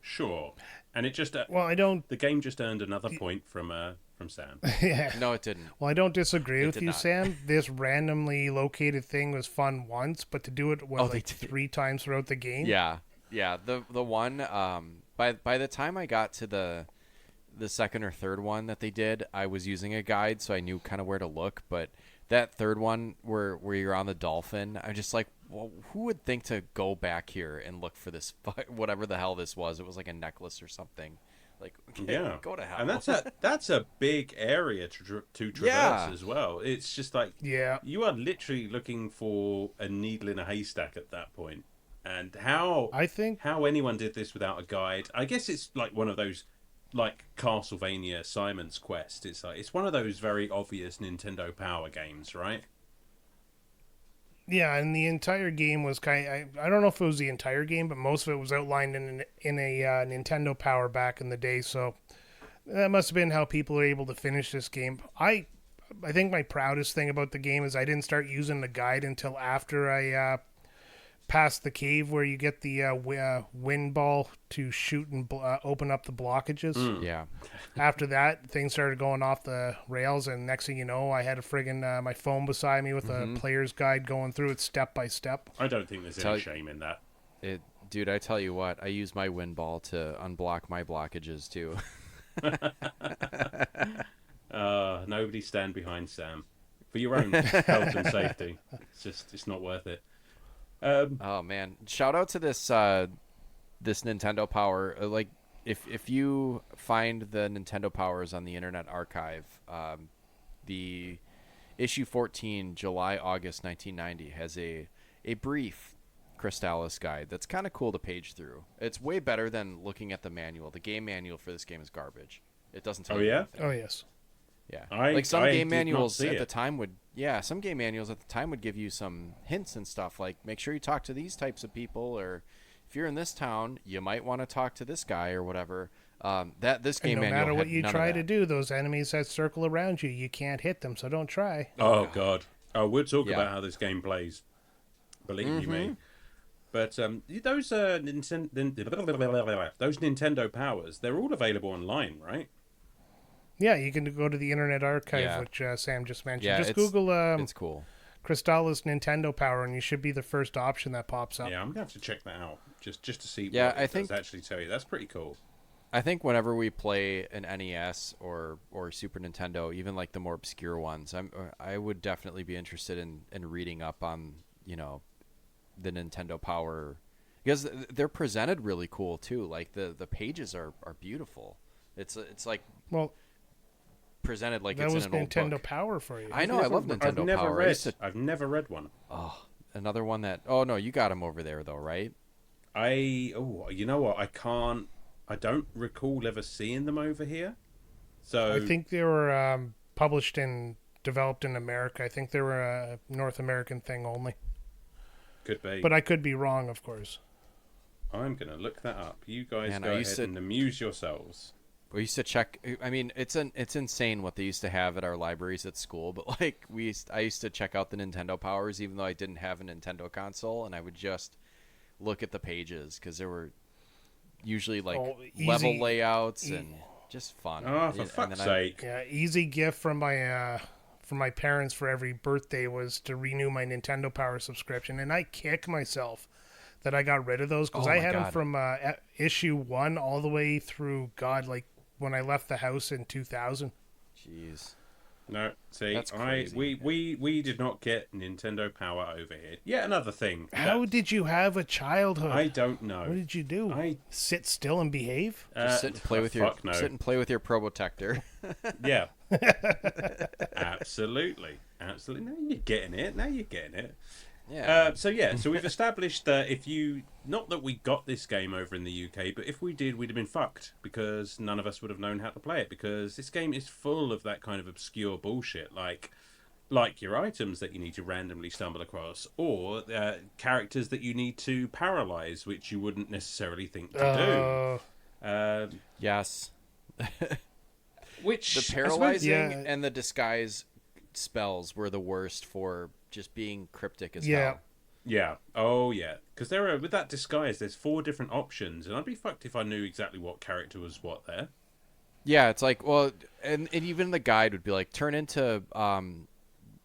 Sure. And it just Well, I don't. the game just earned another point from Sam. Yeah. No, it didn't. Well, I don't disagree It with did you, not. Sam. This randomly located thing was fun once, but to do it Oh, they like did. 3 times throughout the game. Yeah. The one by the time I got to the second or third one that they did, I was using a guide, so I knew kind of where to look. But that third one where you're on the dolphin, I'm just like, well, who would think to go back here and look for this whatever the hell this was? It was like a necklace or something. Like, okay, Yeah. go to hell. And that's a big area to traverse Yeah. as well. It's just like Yeah. you are literally looking for a needle in a haystack at that point. And how I think anyone did this without a guide? I guess it's like one of those, like Castlevania Simon's Quest. It's like it's one of those very obvious Nintendo Power games, right? Yeah, and the entire game was I don't know if it was the entire game, but most of it was outlined in a Nintendo Power back in the day. So that must have been how people are able to finish this game. I think my proudest thing about the game is I didn't start using the guide until after I passed the cave where you get the wind ball to shoot and open up the blockages. Yeah. After that, things started going off the rails, and next thing you know, I had a friggin' my phone beside me with a player's guide going through it step by step. I don't think there's any shame in that. Dude, I tell you what, I use my wind ball to unblock my blockages too. Nobody stand behind Sam for your own health and safety. It's not worth it. Oh man! Shout out to this this Nintendo Power. Like, if you find the Nintendo Powers on the Internet Archive, the issue 14, July August 1990, has a brief Crystalis guide that's kind of cool to page through. It's way better than looking at the manual. The game manual for this game is garbage. It doesn't tell Oh, you yeah? anything. Oh yes. Yeah, I some did game not manuals see at it. the time would give you some hints and stuff, like make sure you talk to these types of people, or if you're in this town, you might want to talk to this guy or whatever. This game And no manual matter had what you none of try that. to do, those enemies that circle around you, you can't hit them, so don't try. Oh God! Oh, we'll talk Yeah. about how this game plays. Believe you Mm-hmm. me. But those Nintendo Powers, they're all available online, right? Yeah, you can go to the Internet Archive, Yeah. which Sam just mentioned. Yeah, Just it's- Google It's cool. Crystalis Nintendo Power, and you should be the first option that pops up. Yeah, I'm gonna have to check that out just to see Yeah, what I it think- does actually tell you. That's pretty cool. I think whenever we play an NES or Super Nintendo, even like the more obscure ones, I would definitely be interested in reading up on the Nintendo Power, because they're presented really cool too. Like the pages are beautiful. It's like Well, presented like that it's was in an old Nintendo book. Power for you. I know. I love I've Nintendo never Power. read. I've never read one. Oh, another one that. Oh no, you got him over there though, right? You know what? I can't. I don't recall ever seeing them over here. So I think they were published and developed in America. I think they were a North American thing only. could be. But I could be wrong, of course. I'm gonna look that up. You guys Man, go ahead and amuse yourselves. We used to check. I mean, it's insane what they used to have at our libraries at school. But like I used to check out the Nintendo Powers, even though I didn't have a Nintendo console, and I would just look at the pages because there were usually like level layouts and just fun. Oh, for fuck's sake! Yeah, easy gift from my parents for every birthday was to renew my Nintendo Power subscription, and I kick myself that I got rid of those because I had them from issue 1 all the way through like when I left the house in 2000. Jeez. No, see, That's crazy, we did not get Nintendo Power over here. Yet another thing. How did you have a childhood? I don't know. What did you do? Sit still and behave? Just sit and play with sit and play with your Probotector. Yeah. Absolutely. Now you're getting it. Yeah. So we've established that not that we got this game over in the UK, but if we did, we'd have been fucked because none of us would have known how to play it because this game is full of that kind of obscure bullshit, like your items that you need to randomly stumble across, or characters that you need to paralyze, which you wouldn't necessarily think to do. Yes. Which the paralyzing and the disguise spells were the worst for just being cryptic as hell. Yeah. Oh, yeah. Because with that disguise, there's 4 different options, and I'd be fucked if I knew exactly what character was what there. Yeah, it's like, well, and even the guide would be like, turn into,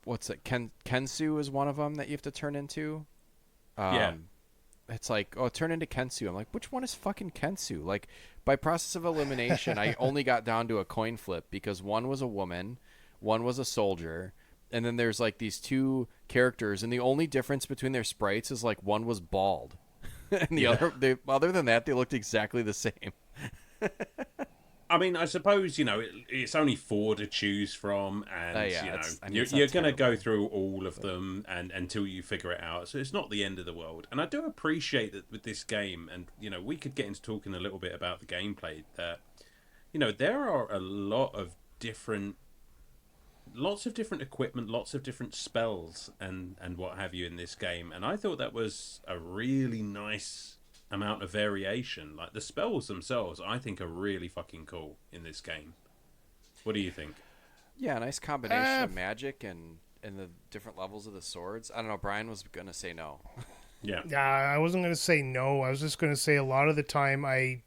what's it? Kensu is one of them that you have to turn into. Yeah. It's like, oh, turn into Kensu. I'm like, which one is fucking Kensu? Like, by process of elimination, I only got down to a coin flip because one was a woman, one was a soldier, and then there's like these 2 characters, and the only difference between their sprites is like one was bald, and the other than that, they looked exactly the same. I mean, I suppose it's only 4 to choose from, and you're going to go through all of them and until you figure it out. So it's not the end of the world. And I do appreciate that with this game, and we could get into talking a little bit about the gameplay. That there are a lots of different equipment, lots of different spells and what have you in this game, and I thought that was a really nice amount of variation. Like the spells themselves, I think are really fucking cool in this game. What do you think? Yeah, a nice combination of magic and the different levels of the swords. I don't know. Brian was gonna say no. Yeah. I wasn't gonna say no. I was just gonna say a lot of the time I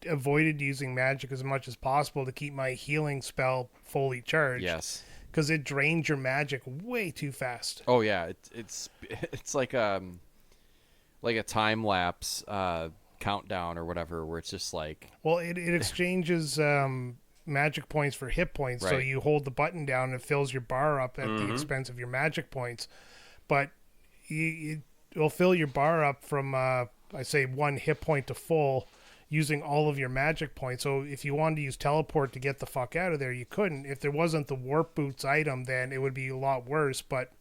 avoided using magic as much as possible to keep my healing spell fully charged. Yes. Because it drains your magic way too fast. Oh yeah, it's like a time lapse countdown or whatever, where it's just like. Well, it exchanges magic points for hit points, so you hold the button down and it fills your bar up at the expense of your magic points. But it'll fill your bar up from I say 1 hit point to full, using all of your magic points. So if you wanted to use teleport to get the fuck out of there, you couldn't. If there wasn't the warp boots item, then it would be a lot worse. But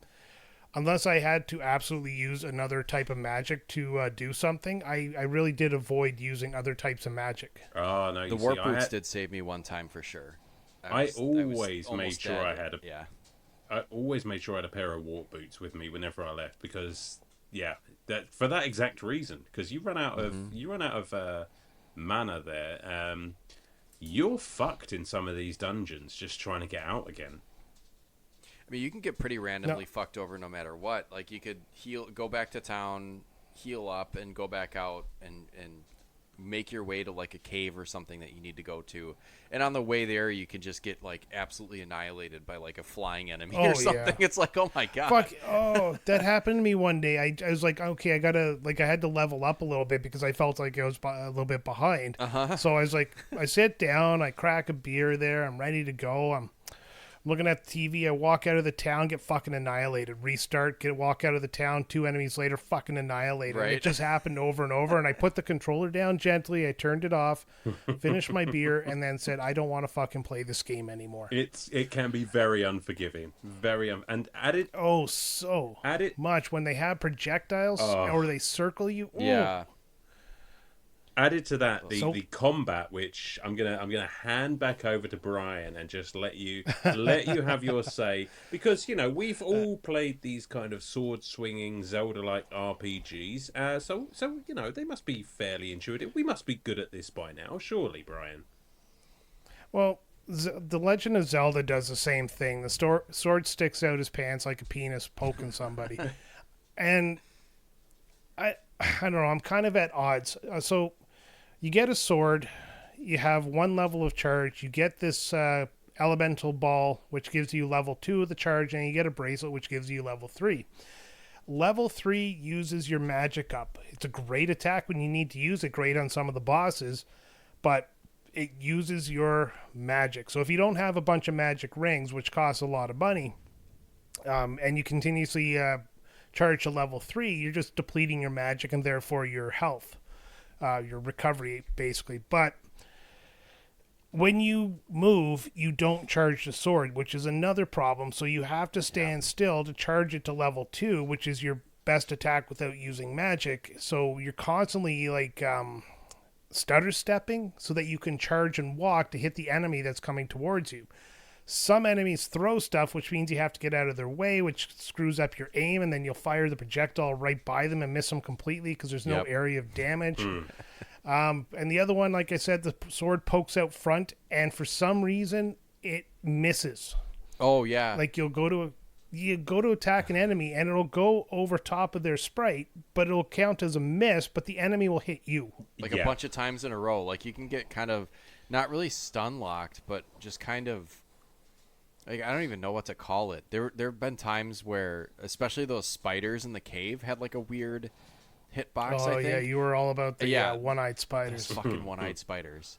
unless I had to absolutely use another type of magic to do something, I really did avoid using other types of magic. Oh no, the warp boots did save me one time for sure. I always made sure I had I always made sure I had a pair of warp boots with me whenever I left, because for that exact reason, because you run out of mana there. You're fucked in some of these dungeons just trying to get out again. I mean, you can get pretty randomly fucked over no matter what. Like, you could go back to town, heal up, and go back out and make your way to like a cave or something that you need to go to. And on the way there, you can just get like absolutely annihilated by like a flying enemy or something. Yeah. It's like, oh my god. Fuck. Oh, that happened to me one day. I was like, okay, I had to level up a little bit because I felt like I was a little bit behind. So I was like, I sit down, I crack a beer there, I'm ready to go. I'm looking at the TV. I walk out of the town, get fucking annihilated. Restart, walk out of the town. 2 enemies later, fucking annihilated. Right. It just happened over and over. And I put the controller down gently. I turned it off, finished my beer, and then said, I don't want to fucking play this game anymore. It can be very unforgiving, and added So added much when they have projectiles or they circle you. Ooh. Yeah. Added to that, So- the combat, which I'm gonna hand back over to Brian and just let you have your say, because we've all played these kind of sword swinging Zelda like RPGs, so they must be fairly intuitive. We must be good at this by now, surely, Brian. Well, The Legend of Zelda does the same thing. The sword sticks out his pants like a penis poking somebody, and I don't know. I'm kind of at odds. So. You get a sword, you have 1 level of charge, you get this elemental ball, which gives you level 2 of the charge, and you get a bracelet, which gives you level 3. Level 3 uses your magic up. It's a great attack when you need to use it, great on some of the bosses, but it uses your magic. So if you don't have a bunch of magic rings, which costs a lot of money, and you continuously charge to level 3, you're just depleting your magic and therefore your health. Your recovery, basically. But when you move, you don't charge the sword, which is another problem. So you have to stand still to charge it to level 2, which is your best attack without using magic. So you're constantly stutter stepping so that you can charge and walk to hit the enemy that's coming towards you. Some enemies throw stuff, which means you have to get out of their way, which screws up your aim, and then you'll fire the projectile right by them and miss them completely because there's no area of damage. And the other one, like I said, the sword pokes out front, and for some reason, it misses. Oh, yeah. Like you go to attack an enemy, and it'll go over top of their sprite, but it'll count as a miss, but the enemy will hit you. Like a bunch of times in a row. Like you can get kind of, not really stun locked, but just kind of, like, I don't even know what to call it. There have been times where, especially those spiders in the cave had like a weird hitbox. I think. Yeah, you were all about the one-eyed spiders. Those fucking one-eyed spiders.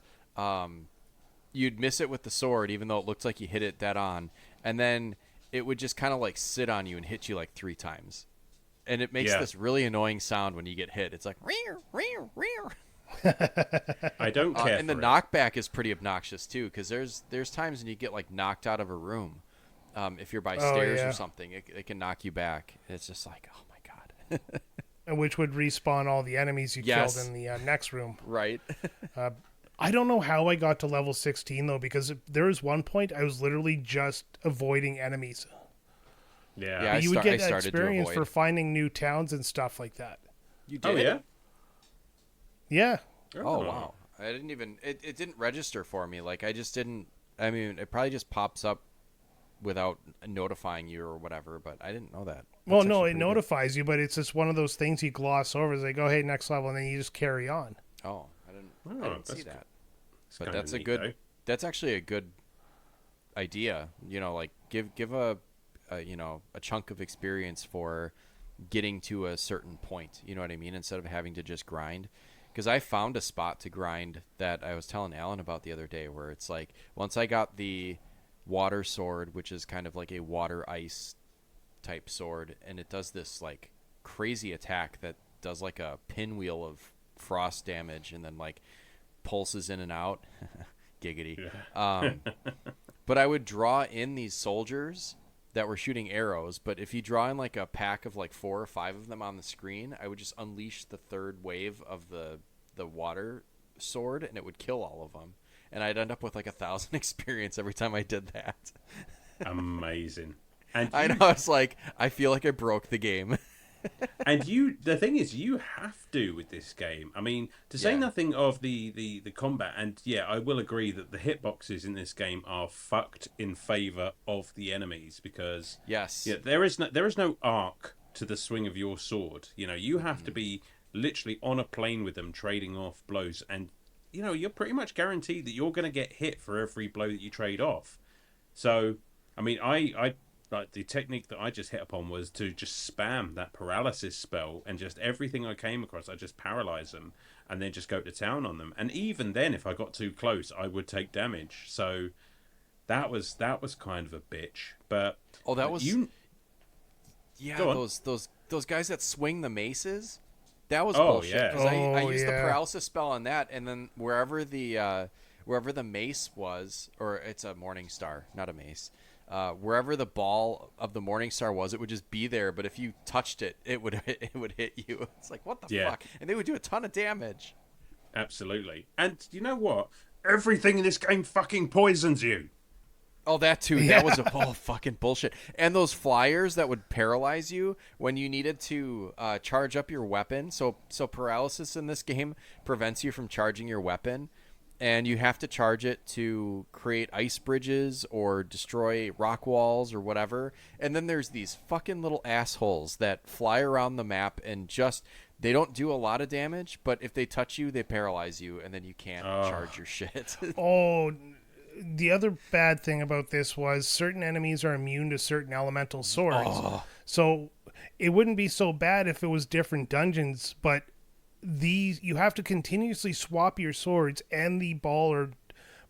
You'd miss it with the sword, even though it looked like you hit it dead on, and then it would just kind of like sit on you and hit you like 3 times, and it makes this really annoying sound when you get hit. It's like rear, rear, rear. I don't care. And the knockback is pretty obnoxious too, because there's times when you get like knocked out of a room, if you're by stairs or something, it can knock you back. It's just like, oh my god. And which would respawn all the enemies you killed in the next room. Right. I don't know how I got to level 16 though, because there was one point I was literally just avoiding enemies. Yeah. You would get experience for finding new towns and stuff like that. You did? Oh yeah. Yeah. Oh wow. I didn't even it didn't register for me. Like I just didn't. I mean, it probably just pops up without notifying you or whatever, but I didn't know that. Well, no, it notifies you, but it's just one of those things you gloss over. It's like, oh, hey, next level, and then you just carry on. Oh, I didn't see that. But that's a good. That's actually a good idea. Like give a chunk of experience for getting to a certain point. You know what I mean? Instead of having to just grind. Because I found a spot to grind that I was telling Alan about the other day, where it's like once I got the water sword, which is kind of like a water ice type sword, and it does this like crazy attack that does like a pinwheel of frost damage and then like pulses in and out. Giggity. But I would draw in these soldiers that were shooting arrows, but if you draw in like a pack of like 4 or 5 of them on the screen, I would just unleash the third wave of the water sword and it would kill all of them, and I'd end up with like 1,000 experience every time I did that. Amazing. And I know, it's like I feel like I broke the game. And the thing is, you have to with this game. I mean, to say nothing of the combat, and I will agree that the hitboxes in this game are fucked in favor of the enemies, because there is no arc to the swing of your sword. You have to be literally on a plane with them, trading off blows, and you're pretty much guaranteed that you're going to get hit for every blow that you trade off. So, I mean, I like the technique that I just hit upon was to just spam that paralysis spell, and just everything I came across, I just paralyze them and then just go to town on them. And even then, if I got too close, I would take damage. So that was kind of a bitch. But Oh, that was you. yeah. Go on. Those guys that swing the maces. That was Oh, bullshit. yeah. Because I Oh, used the yeah. paralysis spell on that, and then wherever the mace was, or it's a morning star, not a mace. Wherever the ball of the morning star was, it would just be there. But if you touched it, it would hit you. It's like, what the Yeah. fuck? And they would do a ton of damage. Absolutely. And you know what? Everything in this game fucking poisons you. Oh, that too. Yeah. That was fucking bullshit. And those flyers that would paralyze you when you needed to charge up your weapon. So paralysis in this game prevents you from charging your weapon, and you have to charge it to create ice bridges or destroy rock walls or whatever. And then there's these fucking little assholes that fly around the map and just they don't do a lot of damage, but if they touch you, they paralyze you, and then you can't charge your shit. Oh, the other bad thing about this was certain enemies are immune to certain elemental swords. So it wouldn't be so bad if it was different dungeons, but you have to continuously swap your swords and the ball or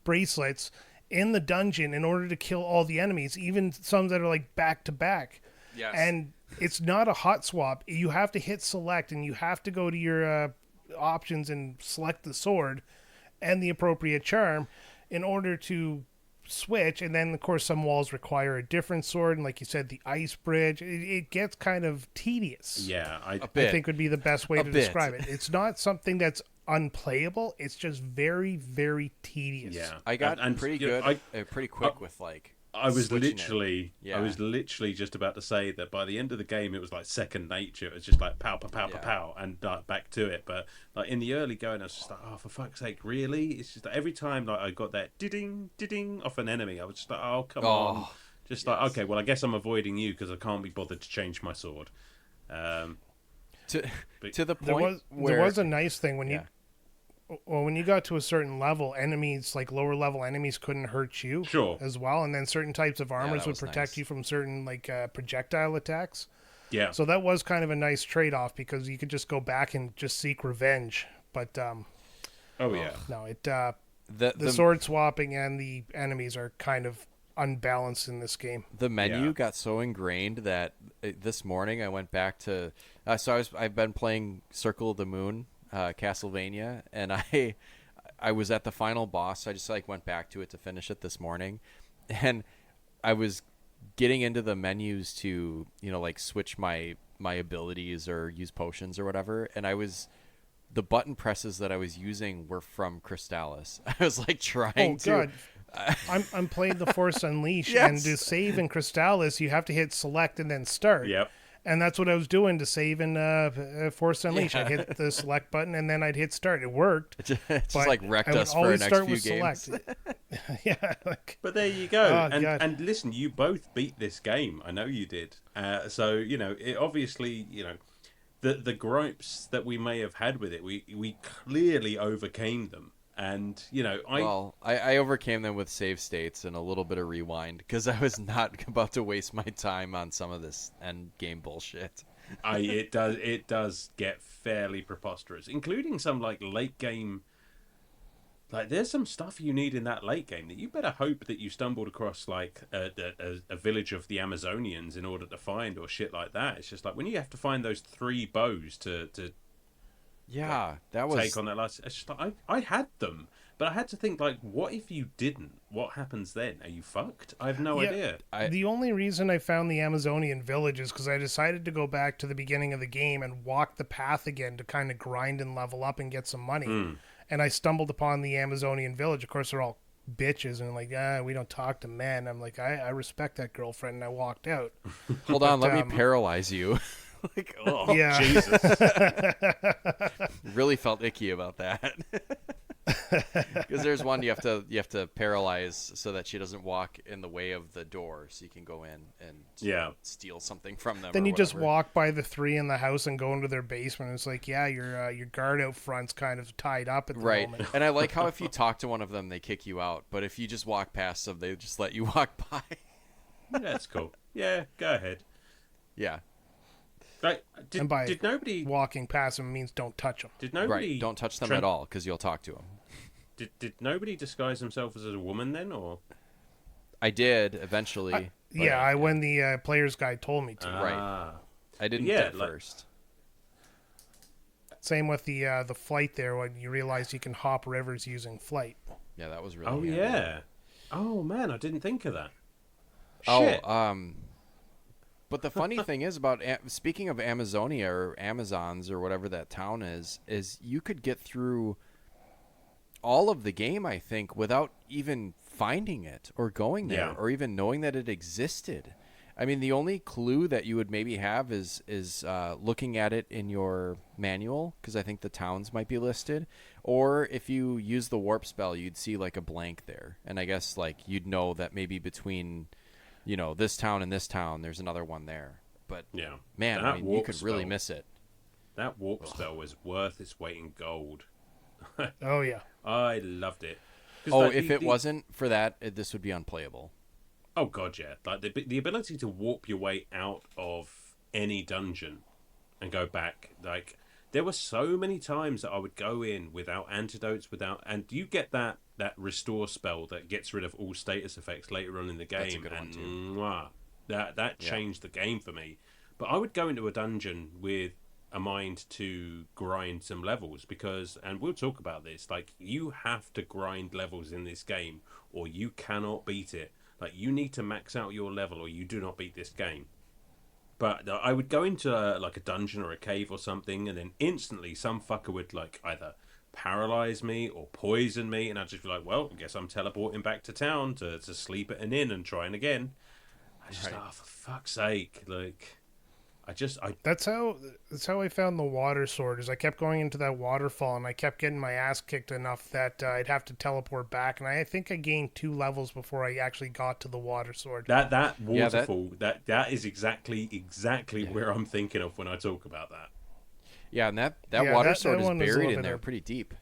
bracelets in the dungeon in order to kill all the enemies, even some that are like back to back. Yes. And it's not a hot swap. You have to hit select, and you have to go to your options and select the sword and the appropriate charm in order to switch. And then, of course, some walls require a different sword, and like you said, the ice bridge. It gets kind of tedious. Yeah, A I bit. think would be the best way A to bit. describe it. It's not something that's unplayable. It's just very, very tedious. yeah. I got And, pretty you know, good, pretty quick with like. I was switching it. literally, Yeah. I was literally just about to say that by the end of the game, it was like second nature. It was just like pow, pow, pow, Yeah. pow, pow, and like back to it. But like in the early going, I was just like, oh, for fuck's sake, really? It's just like every time like I got that ding, ding off an enemy, I was just like, oh, come on. Just like, okay, well, I guess I'm avoiding you because I can't be bothered to change my sword. To But- the There point there was a nice thing when Yeah. when you got to a certain level, enemies like lower level enemies couldn't hurt you Sure. as well, and then certain types of armors that would was protect nice. you from certain like projectile attacks. Yeah. So that was kind of a nice trade off because you could just go back and just seek revenge. But Oh yeah. no, the the sword swapping and the enemies are kind of unbalanced in this game. The menu Yeah. got so ingrained that this morning I went back to. I've been playing Circle of the Moon, Castlevania, and I was at the final boss. So I just like went back to it to finish it this morning, and I was getting into the menus to like switch my abilities or use potions or whatever, and the button presses that I was using were from Crystalis. I was like trying to. God. I'm playing the Force Unleashed, Yes. and to save in Crystalis, you have to hit select and then start. Yep. And that's what I was doing to save in Force Unleashed. Yeah. I'd hit the select button and then I'd hit start. It worked. It's just but like wrecked I would us for our always next start few with games. select. Yeah. Like, But there you go. Oh, and God. and listen, you both beat this game. I know you did. So it obviously the gripes that we may have had with it, we clearly overcame them. And I overcame them with save states and a little bit of rewind because I was not about to waste my time on some of this end game bullshit. it does get fairly preposterous, including some like late game. Like there's some stuff you need in that late game that you better hope that you stumbled across like a village of the Amazonians in order to find or shit like that. It's just like when you have to find those 3 bows to Yeah, that was take on that last. It's just like I had them, but I had to think like, what if you didn't? What happens then? Are you fucked? I have no Yeah. idea. the only reason I found the Amazonian village is because I decided to go back to the beginning of the game and walk the path again to kind of grind and level up and get some money. And I stumbled upon the Amazonian village. Of course, they're all bitches and like, we don't talk to men. I'm like, I respect that girlfriend, and I walked out. Hold on, But, let me paralyze you. Like, oh, Yeah. Jesus. really felt icky about that. Because there's one you have to paralyze so that she doesn't walk in the way of the door, so you can go in and Yeah. steal something from them. Then or you just whatever. walk by the 3 in the house and go into their basement. It's like, your guard out front's kind of tied up at the Right, moment. and I like how if you talk to one of them, they kick you out. But if you just walk past them, they just let you walk by. That's cool. Yeah, go ahead. Yeah, Like, And by did nobody walking past them means don't touch them. did nobody right. Don't touch them tran- at all because you'll talk to them. Did nobody disguise themselves as a woman then, or I did eventually. When the player's guide told me to. Right. I didn't Yeah, at first. Same with the flight there when you realize you can hop rivers using flight. Yeah, that was really Oh handy. yeah. Oh man, I didn't think of that. Shit. But the funny thing is about speaking of Amazonia or Amazons or whatever that town is you could get through all of the game, I think, without even finding it or going there or even knowing that it existed. I mean, the only clue that you would maybe have is looking at it in your manual, because I think the towns might be listed. Or if you use the warp spell, you'd see like a blank there. And I guess like you'd know that maybe between, this town and this town, there's another one there. But man, I mean, you could really miss it. That warp spell was worth its weight in gold. Oh, yeah. I loved it. If it wasn't for that, this would be unplayable. Oh god, yeah! Like the ability to warp your way out of any dungeon and go back. Like there were so many times that I would go in without antidotes, and you get that restore spell that gets rid of all status effects later on in the game. That's a good one too. Mwah, that changed the game for me. But I would go into a dungeon with a mind to grind some levels and we'll talk about this. Like you have to grind levels in this game, or you cannot beat it. Like, you need to max out your level or you do not beat this game. But I would go into a dungeon or a cave or something, and then instantly some fucker would like either paralyze me or poison me, and I'd just be like, well, I guess I'm teleporting back to town to sleep at an inn and trying again. I just, for fuck's sake, like... That's how I found the water sword. Is I kept going into that waterfall and I kept getting my ass kicked enough that I'd have to teleport back. And I think I gained 2 levels before I actually got to the water sword. That waterfall that is exactly where I'm thinking of when I talk about that. Yeah, and that water sword is buried in there pretty deep.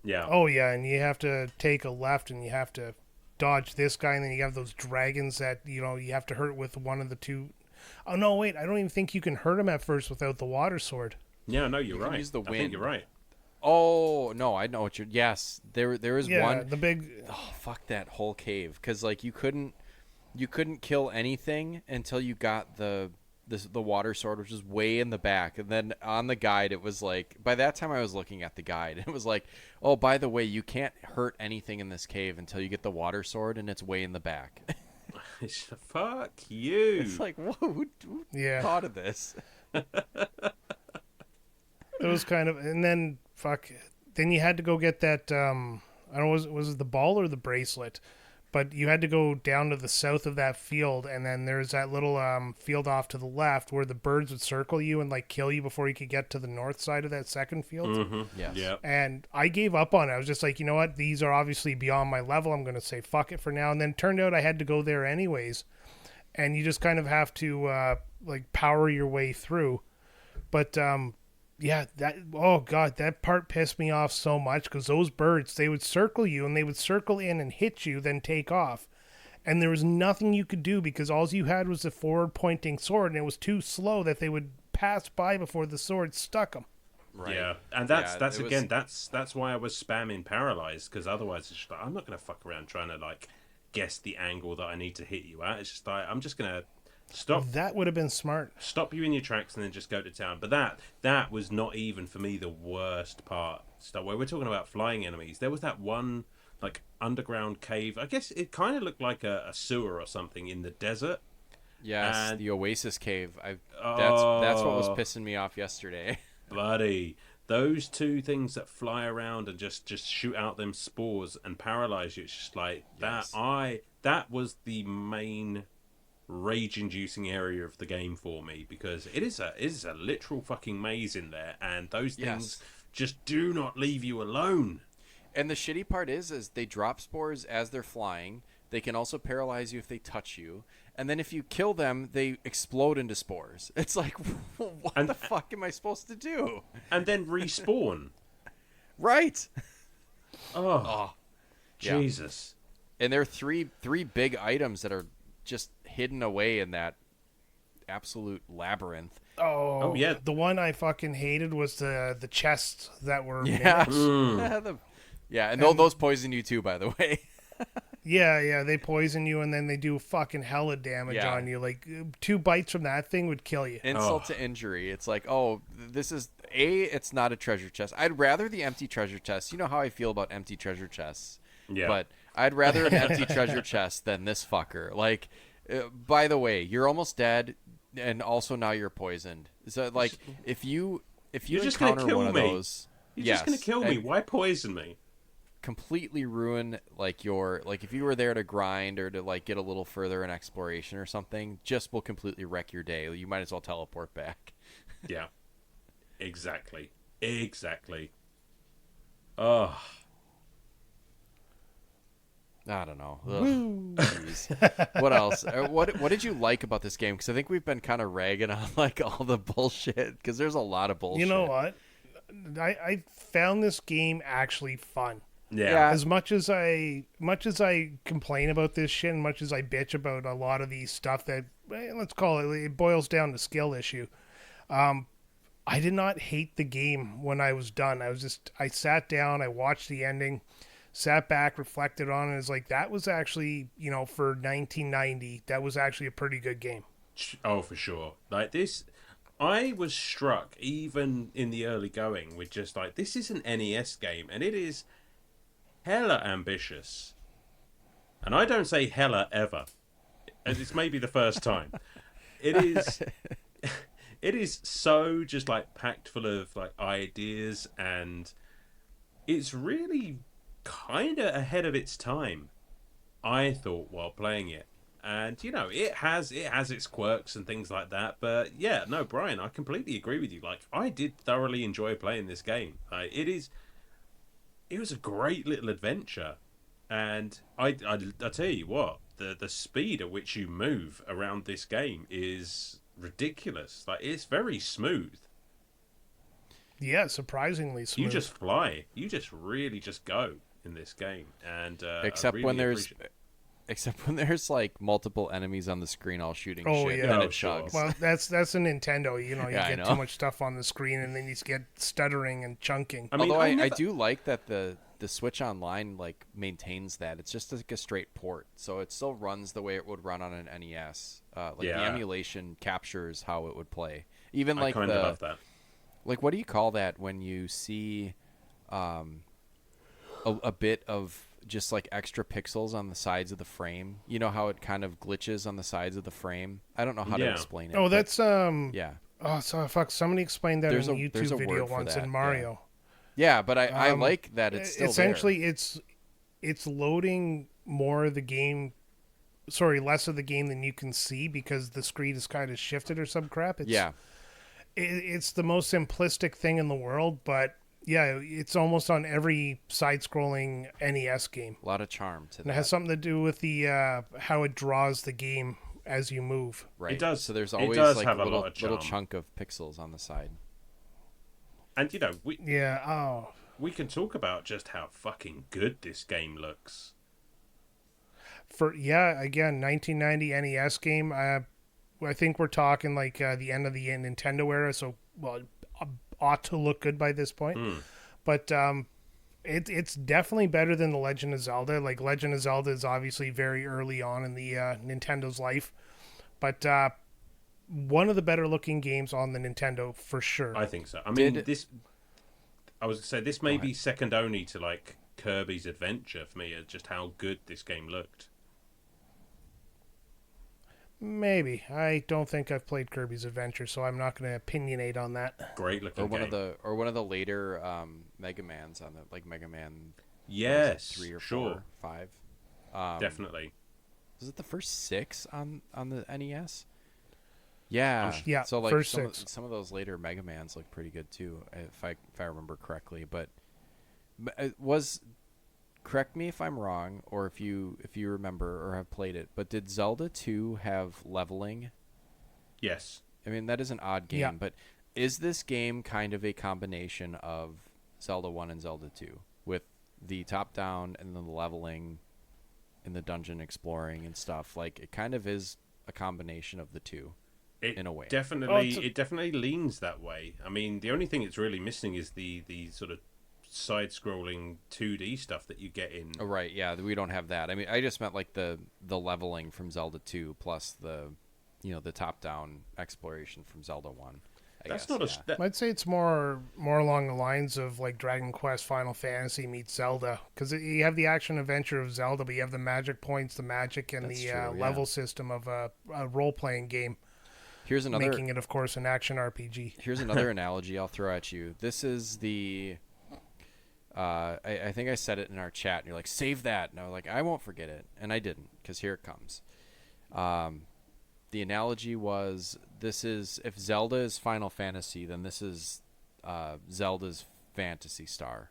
Yeah. Oh yeah, and you have to take a left and you have to dodge this guy, and then you have those dragons that you have to hurt with one of the two. Oh no, wait! I don't even think you can hurt him at first without the water sword. Yeah, no, you're you right. Use the wind. I think you're right. Oh no, I know what you're. Yes, there is one. The big. Oh fuck that whole cave, because like you couldn't kill anything until you got the water sword, which is way in the back. And then on the guide, it was like, by that time I was looking at the guide, it was like, oh, by the way, you can't hurt anything in this cave until you get the water sword, and it's way in the back. Fuck you. It's like, whoa, who thought of this? It was kind of, and then then you had to go get that. I don't know, was it the ball or the bracelet? But you had to go down to the south of that field, and then there's that little field off to the left where the birds would circle you and like kill you before you could get to the north side of that second field. Mm-hmm. Yes. Yeah. And I gave up on it. I was just like, you know what? These are obviously beyond my level. I'm going to say fuck it for now. And then it turned out I had to go there anyways. And you just kind of have to like power your way through. But that part pissed me off so much, because those birds, they would circle you and they would circle in and hit you, then take off. And there was nothing you could do because all you had was a forward pointing sword, and it was too slow that they would pass by before the sword stuck them. Right. Yeah, and that's why I was spamming paralyzed, because otherwise it's just like, I'm not going to fuck around trying to like guess the angle that I need to hit you at. It's just like, I'm just going to stop. That would have been smart. Stop you in your tracks and then just go to town. But that was not even for me the worst part. So where we're talking about flying enemies, there was that one like underground cave. I guess it kind of looked like a sewer or something in the desert. Yes, and the Oasis Cave. That's what was pissing me off yesterday. Buddy, those two things that fly around and just shoot out them spores and paralyze you. It's just like that was the main rage-inducing area of the game for me, because it is a literal fucking maze in there, and those things just do not leave you alone. And the shitty part is they drop spores as they're flying. They can also paralyze you if they touch you, and then if you kill them, they explode into spores. It's like, what the fuck am I supposed to do? And then respawn. Right. Oh, Jesus. And there are three big items that are just hidden away in that absolute labyrinth. Oh yeah, the one I fucking hated was the chests that were and those poison you too, by the way. Yeah, they poison you and then they do fucking hella damage Yeah. on you. Like 2 bites from that thing would kill you. Insult to injury. It's like, oh, this is it's not a treasure chest. I'd rather the empty treasure chest. You know how I feel about empty treasure chests. Yeah. But I'd rather an empty treasure chest than this fucker. Like, by the way, you're almost dead, and also now you're poisoned. So like, if you You're just gonna encounter kill one of me. those, You're yes, just gonna kill me. and Why poison me? completely ruin like your like if you were there to grind or to like get a little further in exploration or something, just will completely wreck your day. You might as well teleport back. Yeah. Exactly. Oh. I don't know. What else? What did you like about this game? Because I think we've been kind of ragging on like all the bullshit. Because there's a lot of bullshit. You know what? I found this game actually fun. Yeah. As much as I complain about this shit, and much as I bitch about a lot of these stuff that let's call it boils down to skill issue. I did not hate the game when I was done. I sat down, I watched the ending, sat back, reflected on it. And was like, that was actually, for 1990, that was actually a pretty good game. Oh, for sure. Like this, I was struck even in the early going with just like, this is an NES game and it is hella ambitious. And I don't say hella ever. It's maybe the first time. It is it is so just like packed full of like ideas, and it's really kind of ahead of its time, I thought, while playing it. And it has its quirks and things like that, but yeah, no, Brian, I completely agree with you. Like, I did thoroughly enjoy playing this game. It was a great little adventure, and I tell you what, the speed at which you move around this game is ridiculous. Like, it's very smooth. Yeah, surprisingly smooth. You just fly. You just really just go in this game, and except when there's like multiple enemies on the screen all shooting shit, yeah. and it Sure. chugs. Well, that's a Nintendo. You Yeah, I get know. too much stuff on the screen, and then you get stuttering and chunking. I mean, Although I never- do like that the Switch Online like maintains that. It's just like a straight port, so it still runs the way it would run on an NES. The Yeah. emulation captures how it would play. Even I like kind of love that. like what do you call that when you see a bit of just like extra pixels on the sides of the frame? You know how it kind of glitches on the sides of the frame? I don't know how to Yeah. explain it. Oh, but that's yeah. Oh, so fuck! Somebody explained that There's in a- a there's YouTube a video word for once that, in yeah. Mario. Yeah, but I like that it's still essentially there. it's loading more of the game. Sorry, less of the game than you can see because the screen is kind of shifted or some crap. It's the most simplistic thing in the world, but yeah, it's almost on every side-scrolling NES game. A lot of charm to And that. it has something to do with the how it draws the game as you move. Right. It does- So there's it always does like have a a little lot of little charm. chunk of pixels on the side. And Yeah. Oh, we can talk about just how fucking good this game looks. again, 1990 NES game. I think we're talking like the end of the Nintendo era, so ought to look good by this point. But it's definitely better than the Legend of Zelda. Like Legend of Zelda is obviously very early on in the Nintendo's life, but one of the better looking games on the Nintendo for sure. I think so. I mean, Did- I was going to say, this may be second only to like Kirby's Adventure for me, at just how good this game looked. Maybe. I don't think I've played Kirby's Adventure, so I'm not going to opinionate on that. Great looking Or game. one of the later Mega Mans on the like Mega Man Yes, 3 or sure. 4, 5. Definitely. Was it the first 6 on the NES? Yeah. Yeah, So like first some 6. some of those later Mega Mans look pretty good too, if I remember correctly. But correct me if I'm wrong, or if you remember or have played it. But did Zelda 2 have leveling? Yes. I mean, that is an odd game, Yeah. but is this game kind of a combination of Zelda 1 and Zelda 2 with the top down and then the leveling and the dungeon exploring and stuff? Like, it kind of is a combination of the two. It In a way. definitely, it definitely leans that way. I mean, the only thing it's really missing is the sort of side-scrolling 2D stuff that you get in. Oh, right. Yeah, we don't have that. I mean, I just meant like the leveling from Zelda 2 plus the top-down exploration from Zelda 1. That's not a. I'd say it's more along the lines of like Dragon Quest, Final Fantasy meets Zelda, because you have the action adventure of Zelda, but you have the magic points, the magic, and That's the true, yeah. level system of a role-playing game. Here's another, making it, of course, an action RPG. Here's another analogy I'll throw at you. This is the. I think I said it in our chat, and you're like, save that. And I was like, I won't forget it. And I didn't, because here it comes. The analogy was, this is, if Zelda is Final Fantasy, then this is Zelda's Phantasy Star,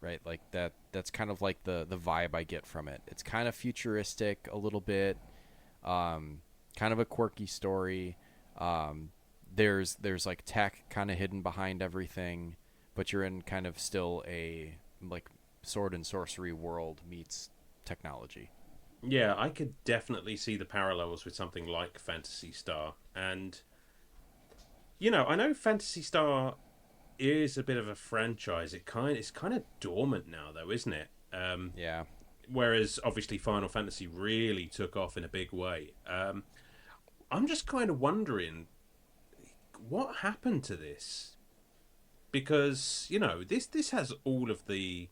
right? Like that's kind of like the vibe I get from it. It's kind of futuristic a little bit, kind of a quirky story. There's like tech kind of hidden behind everything, but you're in kind of still a like sword and sorcery world meets technology. Yeah, I could definitely see the parallels with something like Phantasy Star. And, I know Phantasy Star is a bit of a franchise. It's kind of dormant now, though, isn't it? Yeah. Whereas, obviously, Final Fantasy really took off in a big way. I'm just kind of wondering, what happened to this? Because, this has all of the...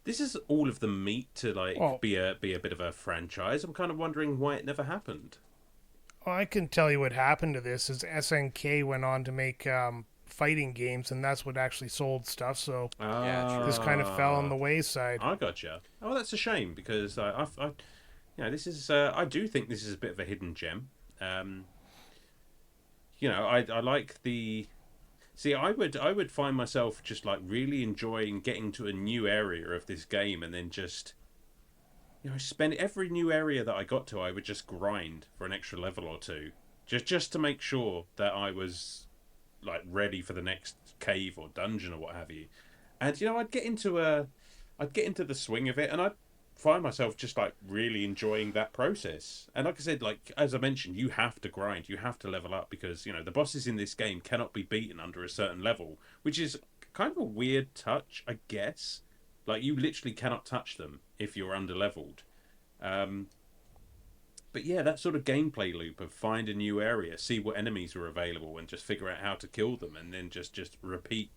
This is all of the meat to be a bit of a franchise. I'm kind of wondering why it never happened. Well, I can tell you what happened to this is SNK went on to make fighting games, and that's what actually sold stuff. So this kind of fell on the wayside. I gotcha. Oh, that's a shame because this is I do think this is a bit of a hidden gem. I like the. See, I would find myself just like really enjoying getting to a new area of this game and then just, spend every new area that I got to, I would just grind for an extra level or two, just to make sure that I was like ready for the next cave or dungeon or what have you. And I'd get into the swing of it, and I'd find myself just like really enjoying that process. And like I said, like as I mentioned, you have to grind, you have to level up because the bosses in this game cannot be beaten under a certain level, which is kind of a weird touch, I guess. Like you literally cannot touch them if you're under leveled. But yeah, that sort of gameplay loop of find a new area, see what enemies are available, and just figure out how to kill them, and then just repeat.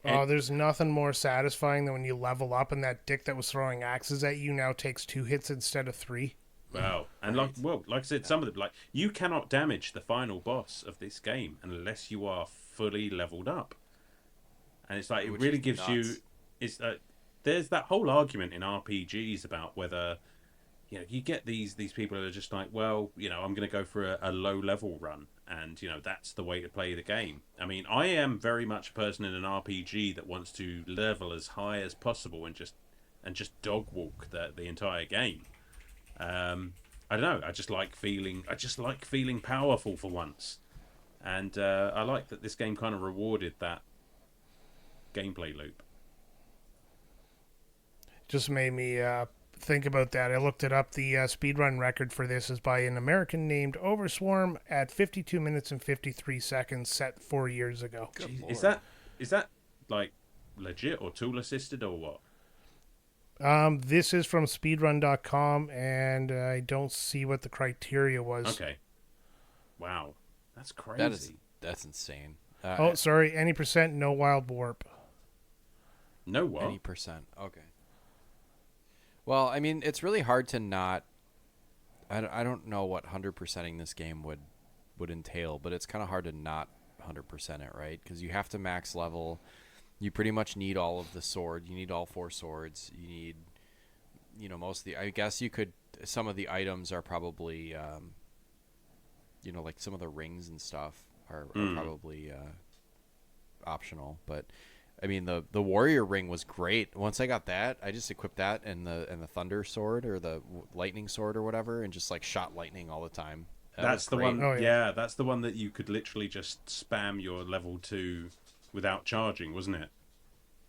There's nothing more satisfying than when you level up and that dick that was throwing axes at you now takes 2 hits instead of 3. Wow. And like I said, some of them, like, you cannot damage the final boss of this game unless you are fully leveled up. And it's like, it really gives you... there's that whole argument in RPGs about whether, you get these people who are just like, well, I'm going to go for a low-level run. And, that's the way to play the game. I mean, I am very much a person in an RPG that wants to level as high as possible and just dog walk the entire game. I don't know. I just like feeling powerful for once. And I like that this game kind of rewarded that gameplay loop. Just made me think about that. I looked it up. The speedrun record for this is by an American named Overswarm at 52 minutes and 53 seconds, set 4 years ago. Jeez, is that like legit or tool assisted or what? This is from speedrun.com, and I don't see what the criteria was. Okay. Wow. That's crazy. That's insane. Sorry. Any percent, no wild warp. No what? Any percent. Okay. Well, I mean, it's really hard to not... I don't know what 100%ing this game would entail, but it's kind of hard to not 100% it, right? Because you have to max level. You pretty much need all of the sword. You need all 4 swords. You need, most of the... I guess you could... Some of the items are probably, like some of the rings and stuff are probably optional, but... I mean, the warrior ring was great. Once I got that, I just equipped that and the thunder sword or the lightning sword or whatever, and just like shot lightning all the time. That's the one. Oh, yeah, that's the one that you could literally just spam your level 2 without charging, wasn't it?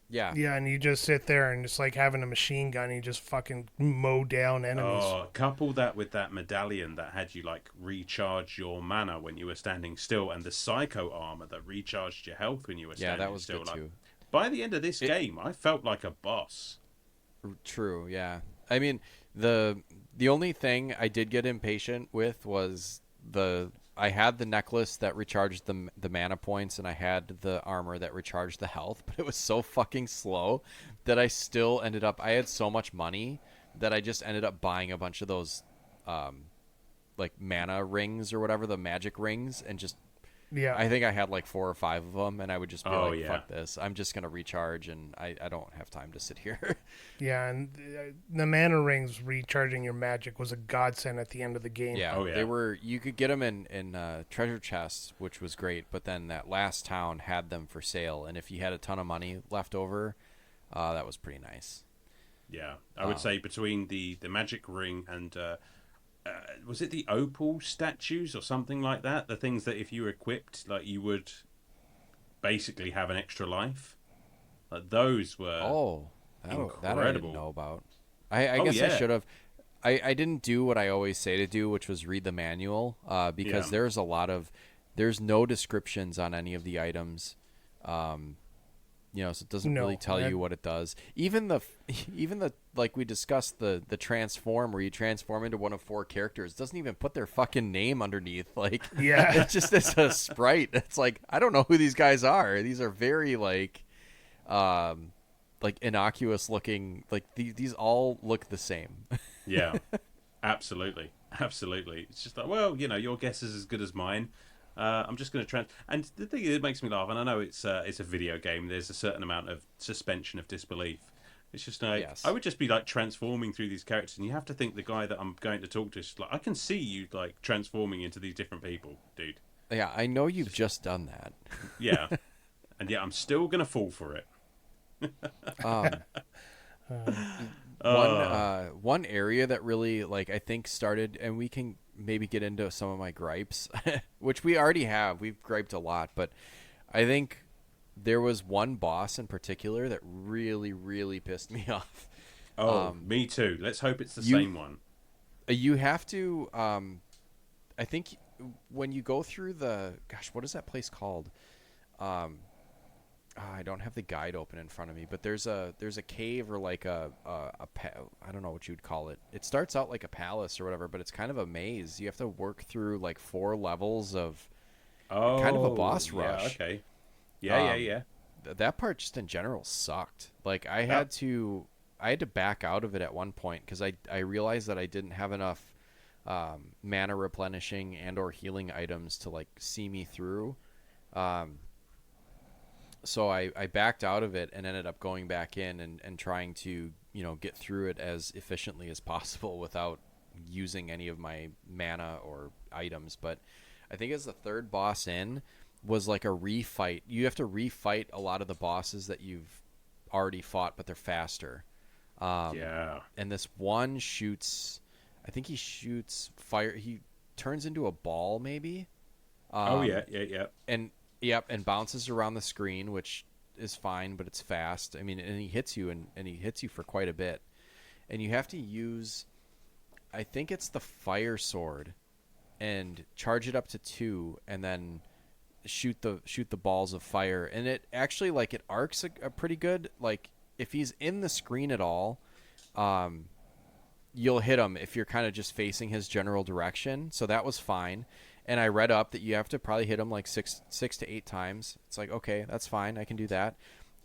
Yeah. Yeah, and you just sit there and it's like having a machine gun and you just fucking mow down enemies. Oh, couple that with that medallion that had you like recharge your mana when you were standing still, and the psycho armor that recharged your health when you were standing still. Yeah, that was good too. by the end of this It, game, I felt like a boss. True, yeah. I mean, the only thing I did get impatient with was I had the necklace that recharged the mana points, and I had the armor that recharged the health, but it was so fucking slow that I still ended up. I had so much money that I just ended up buying a bunch of those, like mana rings or whatever, the magic rings, and just Yeah. I think I had like 4 or 5 of them, and I would just be Oh, like, yeah. "Fuck this! I'm just gonna recharge, and I don't have time to sit here." Yeah, and the mana rings recharging your magic was a godsend at the end of the game. Yeah, Oh, yeah. they were. You could get them in treasure chests, which was great. But then that last town had them for sale, and if you had a ton of money left over, that was pretty nice. Yeah, I would say between the magic ring and was it the opal statues or something like that? The things that if you equipped, like you would basically have an extra life. Like those were That I incredible. didn't know about. I Oh, guess I yeah. should have. I didn't do what I always say to do, which was read the manual, because Yeah. there's no descriptions on any of the items. So it doesn't really tell you what it does. Even the like we discussed the transform where you transform into one of 4 characters doesn't even put their fucking name underneath. Like, Yeah. it's a sprite. It's like, I don't know who these guys are. These are very like innocuous looking. Like these all look the same. Yeah, absolutely, absolutely. It's just like, well, your guess is as good as mine. I'm just going to and the thing that makes me laugh, and I know it's a video game. There's a certain amount of suspension of disbelief. It's just like Yes. I would just be like transforming through these characters, and you have to think the guy that I'm going to talk to is like, I can see you like transforming into these different people, dude. Yeah, I know you've just done that. Yeah, and yeah, I'm still gonna fall for it. One area that really I think started, and we can maybe get into some of my gripes, which we already have. We've griped a lot, but I think there was one boss in particular that really, really pissed me off. Oh, me too. Let's hope it's the same one. You have to. I think when you go through what is that place called? I don't have the guide open in front of me, but there's a cave or like I don't know what you'd call it. It starts out like a palace or whatever, but it's kind of a maze. You have to work through like 4 levels of kind of a boss rush. Okay. Yeah. That part just in general sucked. Like I had to back out of it at one point because I realized that I didn't have enough mana replenishing and or healing items to like see me through. So I backed out of it and ended up going back in and trying to, get through it as efficiently as possible without using any of my mana or items. But I think as the 3rd boss in was like a refight. You have to refight a lot of the bosses that you've already fought, but they're faster. Yeah. And this one shoots, I think he shoots fire. He turns into a ball maybe. Yeah. And bounces around the screen, which is fine, but it's fast. I mean, and he hits you, and he hits you for quite a bit. And you have to use, I think it's the fire sword, and charge it up to 2, and then shoot the balls of fire. And it actually it arcs a pretty good. Like if he's in the screen at all, you'll hit him if you're kind of just facing his general direction. So that was fine. And I read up that you have to probably hit him like 6 to 8 times. It's like, okay, that's fine. I can do that.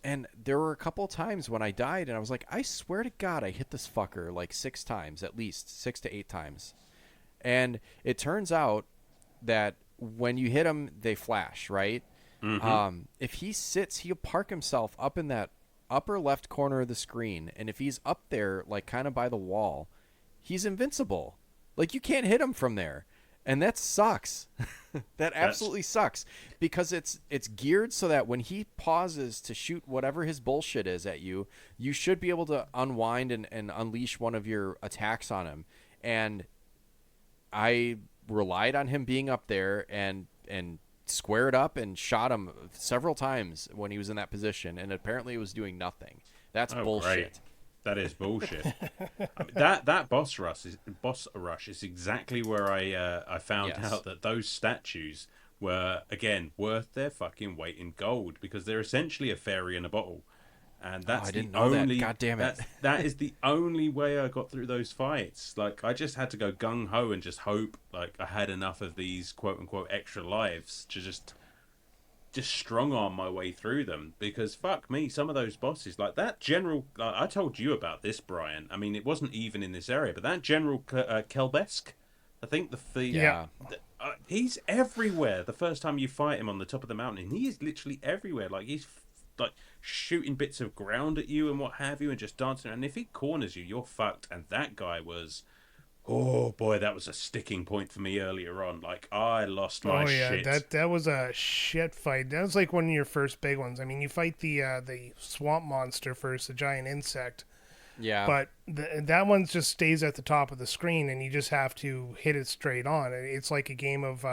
And there were a couple times when I died, and I was like, I swear to God, I hit this fucker like 6 times, at least 6 to 8 times. And it turns out that when you hit him, they flash, right? Mm-hmm. If he sits, he'll park himself up in that upper left corner of the screen. And if he's up there, like kind of by the wall, he's invincible. Like you can't hit him from there. And that sucks. That absolutely sucks because it's geared so that when he pauses to shoot whatever his bullshit is at you, you should be able to unwind and unleash one of your attacks on him. And I relied on him being up there and squared up and shot him several times when he was in that position, and apparently it was doing nothing. That's bullshit. Great. That is bullshit. I mean, that boss rush is exactly where I found out that those statues were again worth their fucking weight in gold because they're essentially a fairy in a bottle. And Oh, that's I the didn't know that. only God damn it. that is the only way I got through those fights. Like I just had to go gung ho and just hope like I had enough of these quote unquote extra lives to just strong arm my way through them, because fuck me, some of those bosses like that general, I told you about this, Brian. I mean, it wasn't even in this area, but that general Kelbesk, I think Yeah. he's everywhere the first time you fight him on the top of the mountain. He is literally everywhere. Like he's like shooting bits of ground at you and what have you and just dancing around. And if he corners you, you're fucked. And that guy was, oh boy, that was a sticking point for me earlier on. Like I lost my Oh yeah, shit. that was a shit fight. That was like one of your first big ones. I mean, you fight the swamp monster first, the giant insect, Yeah. but that one just stays at the top of the screen, and you just have to hit it straight on. It's like a game of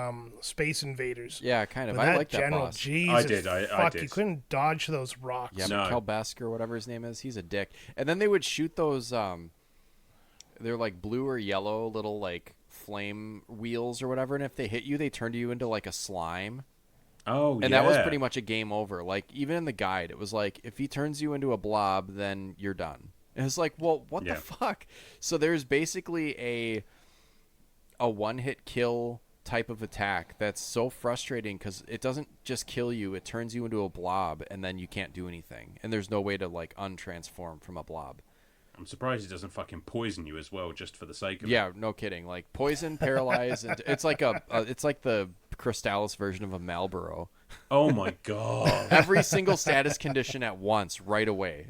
Space Invaders. Yeah, kind of. But I like that general, boss. Jesus, I fuck, did. you couldn't dodge those rocks. Yeah, No. Kelbesk or whatever his name is. He's a dick. And then they would shoot those they're like blue or yellow little like flame wheels or whatever, and if they hit you, they turn you into like a slime. Oh, And yeah. that was pretty much a game over. Like even in the guide, it was like if he turns you into a blob, then you're done. And it's like, well, what Yeah. the fuck? So there's basically a one-hit kill type of attack that's so frustrating because it doesn't just kill you, it turns you into a blob, and then you can't do anything. And there's no way to like untransform from a blob. I'm surprised it doesn't fucking poison you as well, just for the sake of it. Yeah, no kidding. Like poison, paralyze, and it's like it's like the Crystalis version of a Marlboro. Oh my god. Every single status condition at once, right away.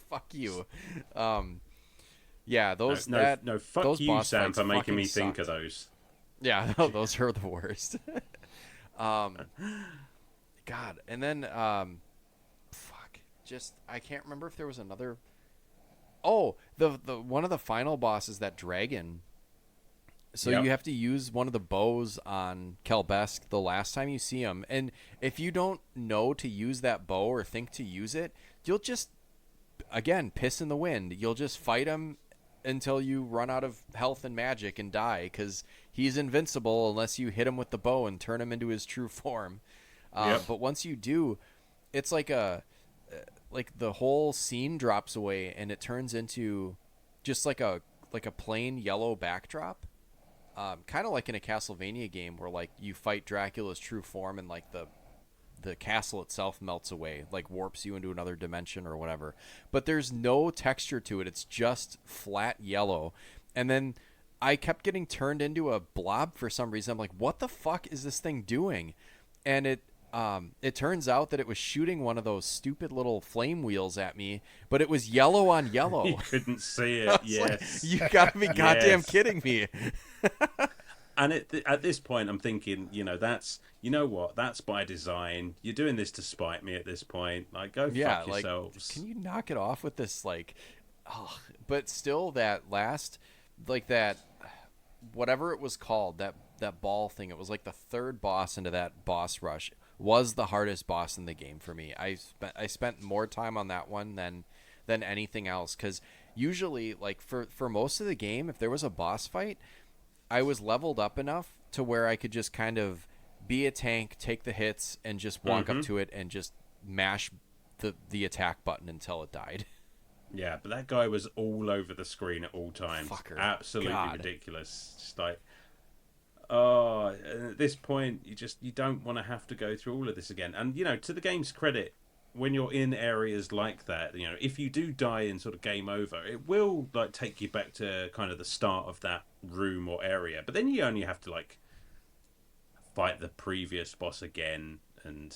Fuck you. Yeah, those Fuck those you, boss Sam, fights for making fucking me think sucked. of those. Yeah, no, those are the worst. God, and then fuck, just I can't remember if there was another. Oh, the one of the final bosses, that dragon. So Yep. you have to use one of the bows on Kelbesk the last time you see him, and if you don't know to use that bow or think to use it, you'll just again piss in the wind. You'll just fight him until you run out of health and magic and die, because he's invincible unless you hit him with the bow and turn him into his true form. Yep. But once you do, it's like the whole scene drops away and it turns into just like a plain yellow backdrop, kind of like in a Castlevania game where like you fight Dracula's true form and like the castle itself melts away, like warps you into another dimension or whatever. But there's no texture to it. It's just flat yellow. And then I kept getting turned into a blob for some reason. I'm like, what the fuck is this thing doing? And it turns out that it was shooting one of those stupid little flame wheels at me, but it was yellow on yellow. You couldn't see I it. was like, Yes. you gotta be goddamn Yes. kidding me. And at this point, I'm thinking, you know what? That's by design. You're doing this to spite me at this point. Like, go Yeah, fuck like, yourselves. can you knock it off with this, like, oh, but still that last, like that, whatever it was called, that ball thing, it was like the third boss into that boss rush, was the hardest boss in the game for me. I spent more time on that one than anything else, because usually, like, for most of the game, if there was a boss fight, I was leveled up enough to where I could just kind of be a tank, take the hits, and just walk up to it and just mash the attack button until it died. Yeah, but that guy was all over the screen at all times. Fucker. Absolutely God. ridiculous. Just like, oh, and at this point, you don't want to have to go through all of this again. And to the game's credit, when you're in areas like that, if you do die in sort of game over, it will like take you back to kind of the start of that room or area. But then you only have to like fight the previous boss again, and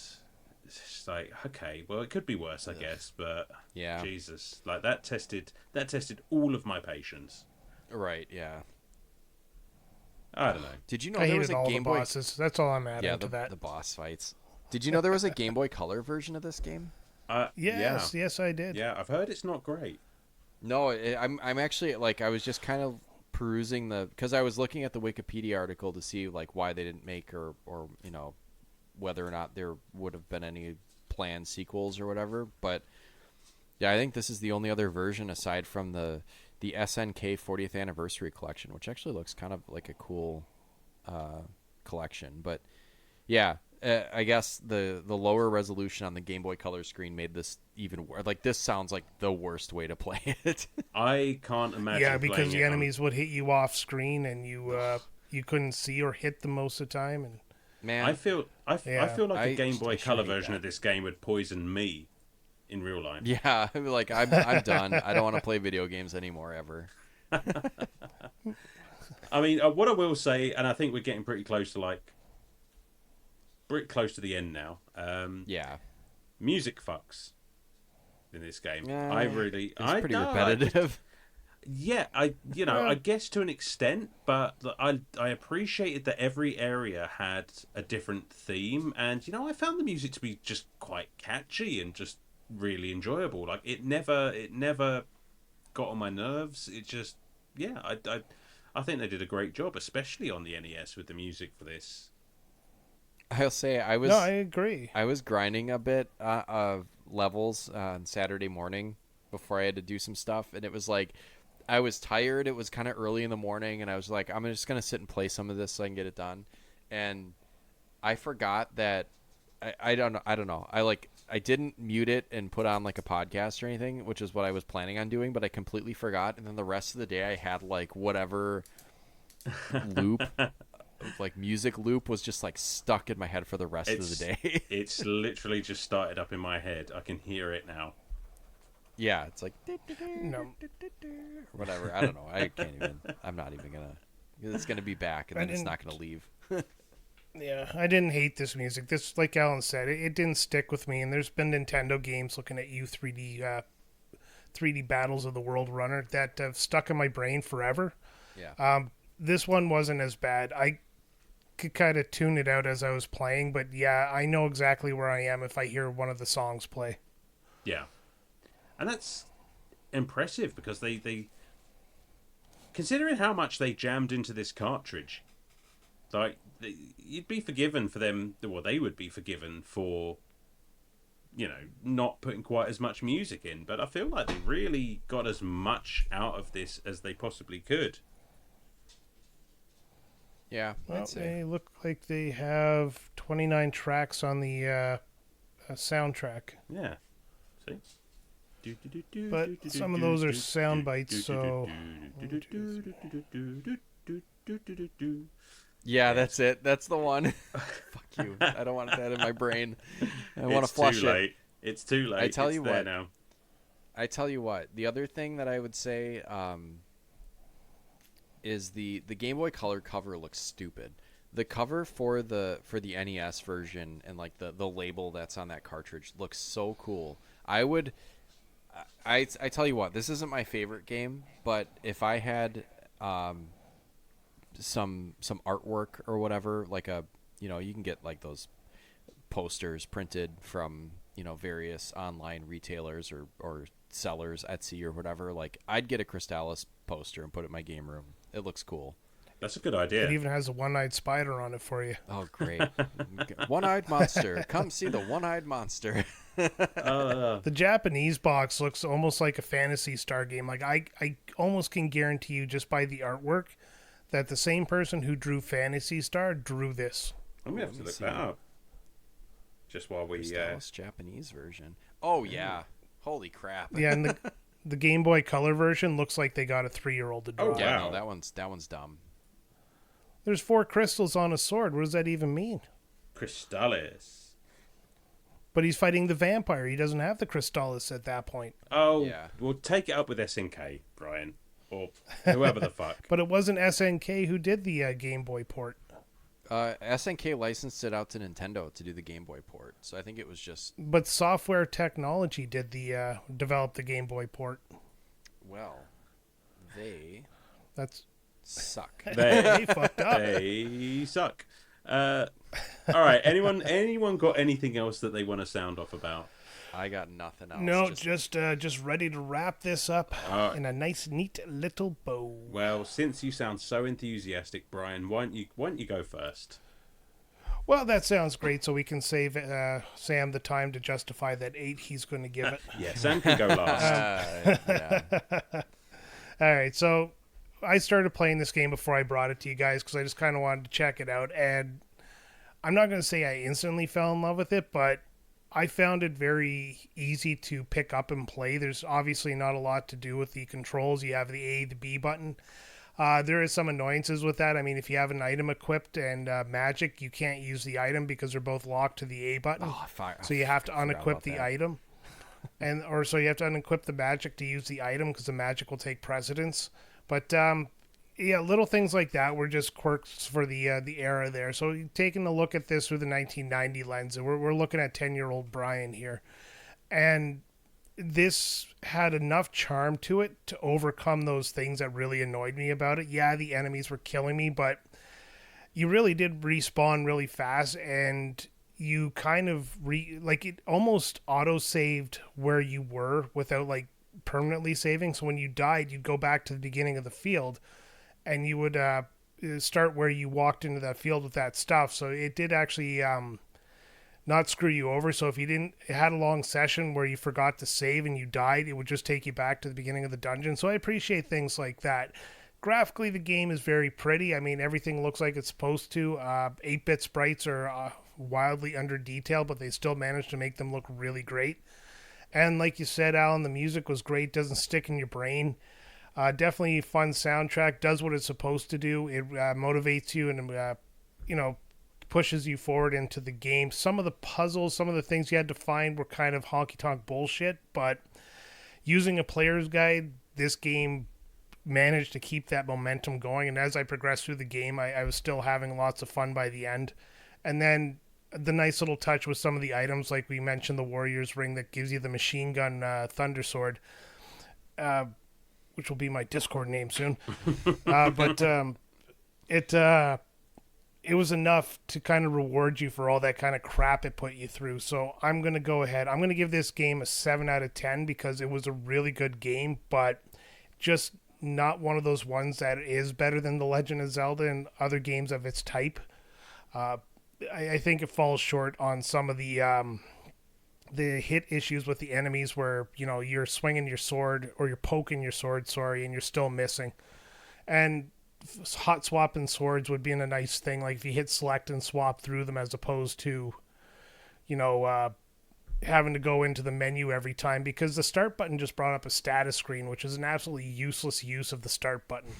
it's just like, okay, well, it could be worse, I guess. But Yeah. Jesus, like that tested all of my patience. Right, yeah. I don't know. Did you know I there was hated a all Game the Boy? bosses. That's all I'm adding Yeah, to that. the boss fights. Did you know there was a Game Boy Color version of this game? Yes, yeah, yes, I did. yeah. I've heard it's not great. No, I'm actually, like, I was just kind of perusing because I was looking at the Wikipedia article to see like why they didn't make or whether or not there would have been any planned sequels or whatever. But yeah, I think this is the only other version aside from the SNK 40th anniversary collection, which actually looks kind of like a cool collection. But Yeah, I guess the lower resolution on the Game Boy Color screen made this even worse. Like this sounds like the worst way to play it. I can't Yeah, imagine because playing the it on. enemies would hit you off screen, and you couldn't see or hit them most of the time. And Man, I yeah, feel like a I Game Boy I should Color hate version that. of this game would poison me in real life. Yeah, like I'm done. I don't want to play video games anymore ever. I mean, what I will say, and I think we're getting pretty close to the end now. Yeah, Music fucks in this game. it's pretty know, repetitive. yeah, I guess to an extent, but I appreciated that every area had a different theme, and I found the music to be just quite catchy and just really enjoyable. Like it never got on my nerves. It just, yeah, I think they did a great job, especially on the NES with the music for this. I'll say no, I agree. I was grinding a bit of levels on Saturday morning before I had to do some stuff, and it was like I was tired. It was kind of early in the morning, and I was like, I'm just gonna sit and play some of this so I can get it done. And I forgot that I don't know. I don't know. I didn't mute it and put on like a podcast or anything, which is what I was planning on doing, but I completely forgot. And then the rest of the day, I had like whatever loop, like music loop, was just like stuck in my head for the rest of the day. It's literally just started up in my head. I can hear it now. Yeah, it's like No. whatever. I don't know. I can't even. I'm not even gonna. It's gonna be back, and then it's not gonna leave. Yeah, I didn't hate this music. This, like Alan said, it didn't stick with me. And there's been Nintendo games looking at you 3D Battles of the World Runner that have stuck in my brain forever. Yeah. This one wasn't as bad. I could kind of tune it out as I was playing, but yeah, I know exactly where I am if I hear one of the songs play. Yeah, and that's impressive because they considering how much they jammed into this cartridge, like you'd be forgiven for them. Well, they would be forgiven for not putting quite as much music in. But I feel like they really got as much out of this as they possibly could. Yeah. Well, I'd say. they look like they have 29 tracks on the soundtrack. Yeah. See. But some of those are sound bites, so... Yeah, that's it. That's the one. Fuck you. I don't want that in my brain. I want to flush too late. it. It's too late. I tell it's you there what. now. I tell you what. The other thing that I would say is the Game Boy Color cover looks stupid. The cover for the NES version and like the label that's on that cartridge looks so cool. I tell you what, this isn't my favorite game, but if I had some artwork or whatever, like you can get like those posters printed from various online retailers or sellers, Etsy or whatever. Like I'd get a Crystalis poster and put it in my game room. It looks cool. That's a good idea. It even has a one-eyed spider on it for you. Oh, great. One-eyed monster. Come see the one-eyed monster. The Japanese box looks almost like a Phantasy Star game. Like I almost can guarantee you just by the artwork that the same person who drew Phantasy Star drew this. I'm gonna have to look that up. Just while we Japanese version. Oh yeah. Holy crap. Yeah, and the Game Boy Color version looks like they got a 3-year-old to draw. Oh, Yeah, wow. no, that one's dumb. There's 4 crystals on a sword. What does that even mean? Crystalis. But he's fighting the vampire. He doesn't have the Crystalis at that point. Oh, Yeah. We'll take it up with SNK, Brian, or whoever the fuck. But it wasn't SNK who did the Game Boy port. SNK licensed it out to Nintendo to do the Game Boy port, so I think it was just But Software Technology did the develop the Game Boy port. they That's suck. they fucked up. They suck. All right. Anyone got anything else that they want to sound off about? I got nothing else. No, just ready to wrap this up in a nice, neat little bow. Well, since you sound so enthusiastic, Brian, why don't you go first? Well, that sounds great. So we can save Sam the time to justify that 8 he's going to give it. Yeah, Sam can go last. Yeah. All right, so I started playing this game before I brought it to you guys because I just kind of wanted to check it out, and I'm not going to say I instantly fell in love with it, but I found it very easy to pick up and play. There's obviously not a lot to do with the controls. You have the A, the B button. There is some annoyances with that. I mean, if you have an item equipped and magic, you can't use the item because they're both locked to the A button. Oh, fire. So you have to Forgot unequip about the that. item, and or so you have to unequip the magic to use the item because the magic will take precedence. But yeah, little things like that were just quirks for the era there. So taking a look at this through the 1990 lens, we're looking at 10-year-old Brian here, and this had enough charm to it to overcome those things that really annoyed me about it. Yeah, the enemies were killing me, but you really did respawn really fast, and you kind of like it almost auto saved where you were without like permanently saving. So when you died, you'd go back to the beginning of the field, and you would start where you walked into that field with that stuff. So it did actually not screw you over. So if you didn't had a long session where you forgot to save and you died, it would just take you back to the beginning of the dungeon. So I appreciate things like that. Graphically, the game is very pretty. I mean, everything looks like it's supposed to. 8-bit sprites are wildly under detail, but they still manage to make them look really great. And like you said, Alan, the music was great. Doesn't stick in your brain. Definitely fun soundtrack. Does what it's supposed to do. It motivates you and you know pushes you forward into the game. Some of the puzzles, some of the things you had to find were kind of honky tonk bullshit, but using a player's guide, this game managed to keep that momentum going. And as I progressed through the game, I was still having lots of fun by the end. And then the nice little touch with some of the items, like we mentioned, the Warrior's Ring that gives you the machine gun Thunder Sword, which will be my Discord name soon. But it was enough to kind of reward you for all that kind of crap it put you through. So I'm going to go ahead. I'm going to give this game a 7 out of 10 because it was a really good game, but just not one of those ones that is better than The Legend of Zelda and other games of its type. I think it falls short on some of the hit issues with the enemies where, you know, you're swinging your sword or you're poking your sword, sorry, and you're still missing. And hot swapping swords would be a nice thing, like if you hit select and swap through them as opposed to, you know, having to go into the menu every time, because the start button just brought up a status screen, which is an absolutely useless use of the start button.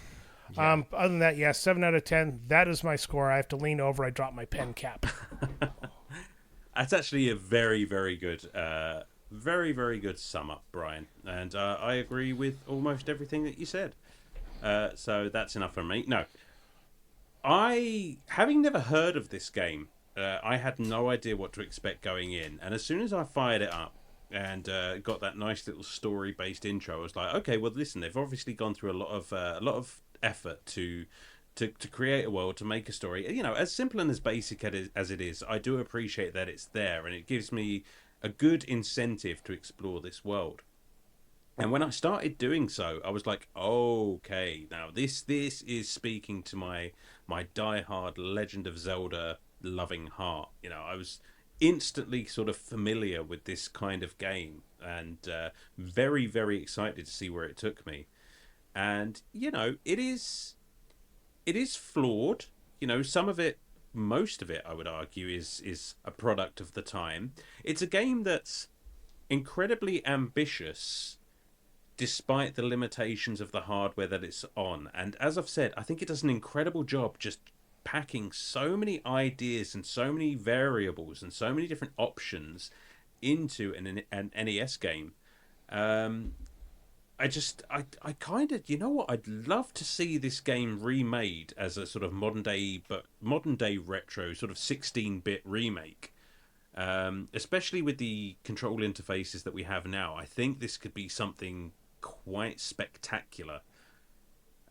Yeah. Other than that, yeah, 7 out of 10. That is my score. I have to lean over. I dropped my pen cap. That's actually a very, very good, very, very good sum up, Brian. And I agree with almost everything that you said. So that's enough for me. No, having never heard of this game, I had no idea what to expect going in. And as soon as I fired it up and got that nice little story-based intro, I was like, okay, well, listen, they've obviously gone through a lot of effort to create a world, to make a story. You know, as simple and as basic as it is, I do appreciate that it's there, and it gives me a good incentive to explore this world. And when I started doing so, I was like, okay, now this is speaking to my diehard Legend of Zelda loving heart. You know, I was instantly sort of familiar with this kind of game, and very, very excited to see where it took me. And, you know, it is flawed. You know, some of it, most of it, I would argue, is a product of the time. It's a game that's incredibly ambitious despite the limitations of the hardware that it's on. And as I've said, I think it does an incredible job just packing so many ideas and so many variables and so many different options into an NES game. I kind of, you know what, I'd love to see this game remade as a sort of modern day retro sort of 16-bit remake. Especially with the control interfaces that we have now, I think this could be something quite spectacular.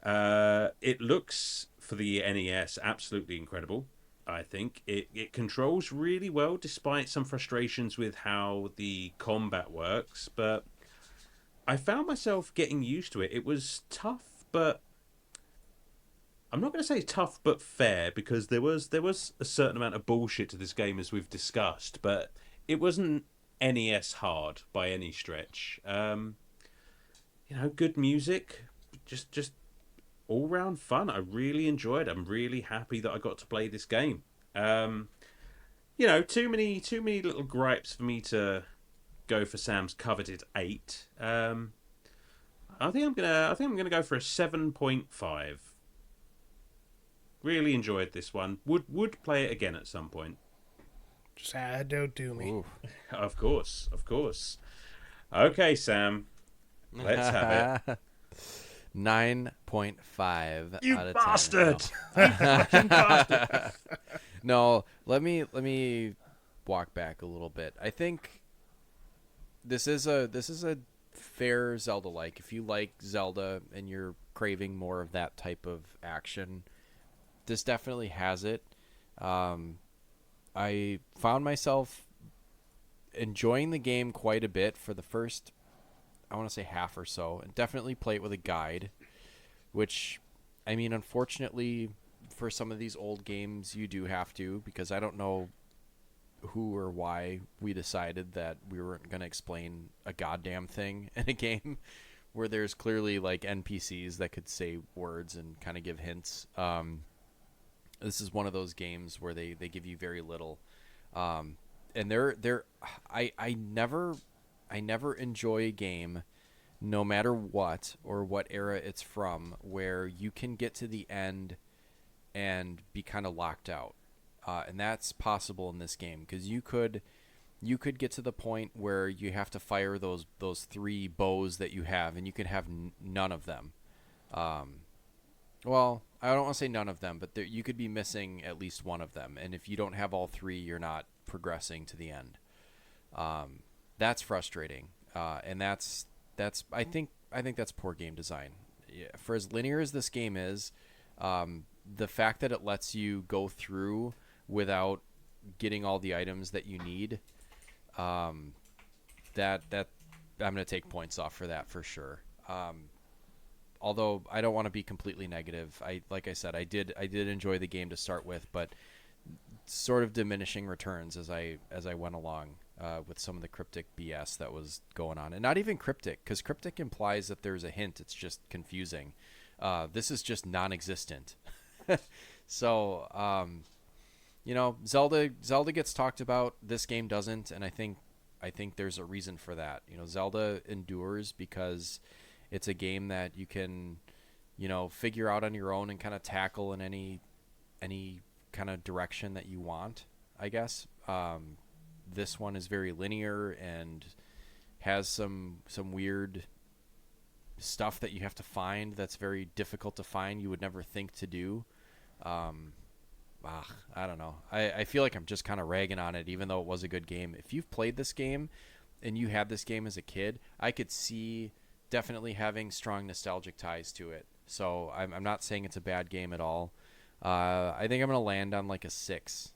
It looks, for the NES, absolutely incredible. I think it controls really well, despite some frustrations with how the combat works, but I found myself getting used to it. It was tough, but I'm not going to say tough but fair, because there was a certain amount of bullshit to this game, as we've discussed, but it wasn't NES hard by any stretch. You know, good music, just all round fun. I really enjoyed it. I'm really happy that I got to play this game. too many little gripes for me to go for Sam's coveted 8. I think I'm gonna go for a 7.5. Really enjoyed this one. Would play it again at some point. Just don't do me. Ooh. Of course, of course. Okay, Sam. Let's have it. 9.5 You out of 10. bastard! You fucking bastard! No, let me walk back a little bit. I think this is a fair Zelda like. If you like Zelda and you're craving more of that type of action, this definitely has it. I found myself enjoying the game quite a bit for the first, I want to say, half or so, and definitely play it with a guide, which, I mean, unfortunately, for some of these old games, you do have to, because I don't know who or why we decided that we weren't going to explain a goddamn thing in a game where there's clearly like NPCs that could say words and kind of give hints. This is one of those games where they give you very little. And I never enjoy a game, no matter what or what era it's from, where you can get to the end and be kind of locked out. And that's possible in this game, because you could get to the point where you have to fire those 3 bows that you have, and you could have none of them. Well, I don't want to say none of them, but you could be missing at least one of them, and if you don't have all 3, you're not progressing to the end. That's frustrating, and that's I think that's poor game design. Yeah, for as linear as this game is, the fact that it lets you go through without getting all the items that you need, that I'm going to take points off for that for sure. Although I don't want to be completely negative. Like I said, I did enjoy the game to start with, but sort of diminishing returns as I went along with some of the cryptic BS that was going on. And not even cryptic, because cryptic implies that there's a hint. It's just confusing. This is just non-existent. So, Zelda gets talked about. This game doesn't, and I think there's a reason for that. Zelda endures because it's a game that you can, figure out on your own and kind of tackle in any kind of direction that you want, I guess. This one is very linear and has some weird stuff that you have to find that's very difficult to find. You would never think to do. I don't know. I feel like I'm just kind of ragging on it, even though it was a good game. If you've played this game and you had this game as a kid, I could see definitely having strong nostalgic ties to it. So I'm not saying it's a bad game at all. I think I'm going to land on like a 6.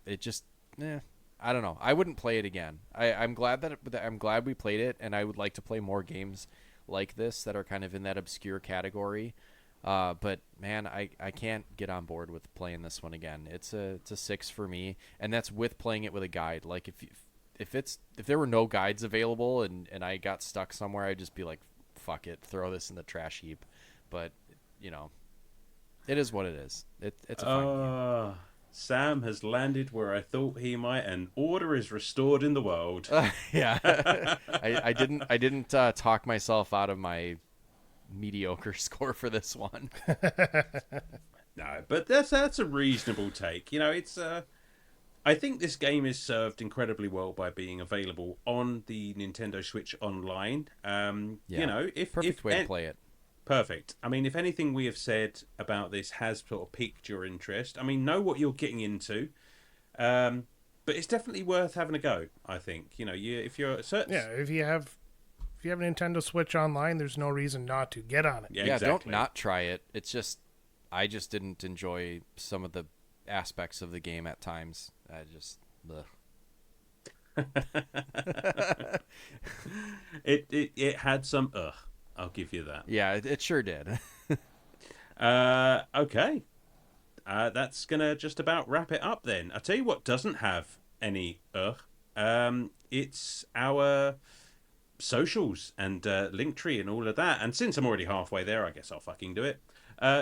It just, I don't know. I wouldn't play it again. I'm glad I'm glad we played it, and I would like to play more games like this that are kind of in that obscure category. But man, I can't get on board with playing this one again. It's a 6 for me, and that's with playing it with a guide. Like if there were no guides available and I got stuck somewhere, I'd just be like, fuck it, throw this in the trash heap. But it is what it is. It's a fun game. Sam has landed where I thought he might, and order is restored in the world. Yeah, I didn't talk myself out of my mediocre score for this one. No, but that's a reasonable take. It's I think this game is served incredibly well by being available on the Nintendo Switch Online. Perfect way to play it. Perfect. I mean, if anything we have said about this has sort of piqued your interest, know what you're getting into. But it's definitely worth having a go, I think. If you're certain... Yeah, if you have a Nintendo Switch Online, there's no reason not to get on it. Yeah, exactly. Don't not try it. It's just, I just didn't enjoy some of the aspects of the game at times. I just, It had some I'll give you that. Yeah, it sure did. Okay. That's gonna just about wrap it up then. I'll tell you what doesn't have any it's our socials and Linktree and all of that. And since I'm already halfway there, I guess I'll fucking do it.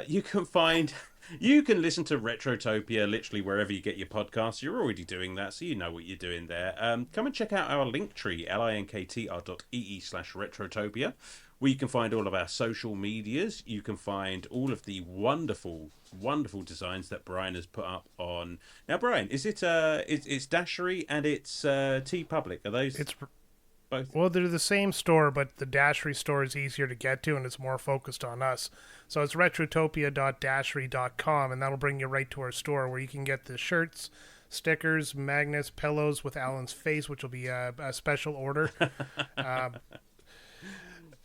You can find You can listen to Retrotopia literally wherever you get your podcasts. You're already doing that, so you know what you're doing there. Come and check out our link tree, linktr.ee/Retrotopia, where you can find all of our social medias. You can find all of the wonderful, wonderful designs that Brian has put up on. Now, Brian, is it it's Dashery and it's TeePublic? Are those both? Well, they're the same store, but the Dashery store is easier to get to, and it's more focused on us. So it's retrotopia.dashery.com, and that'll bring you right to our store, where you can get the shirts, stickers, magnets, pillows with Alan's face, which will be a special order.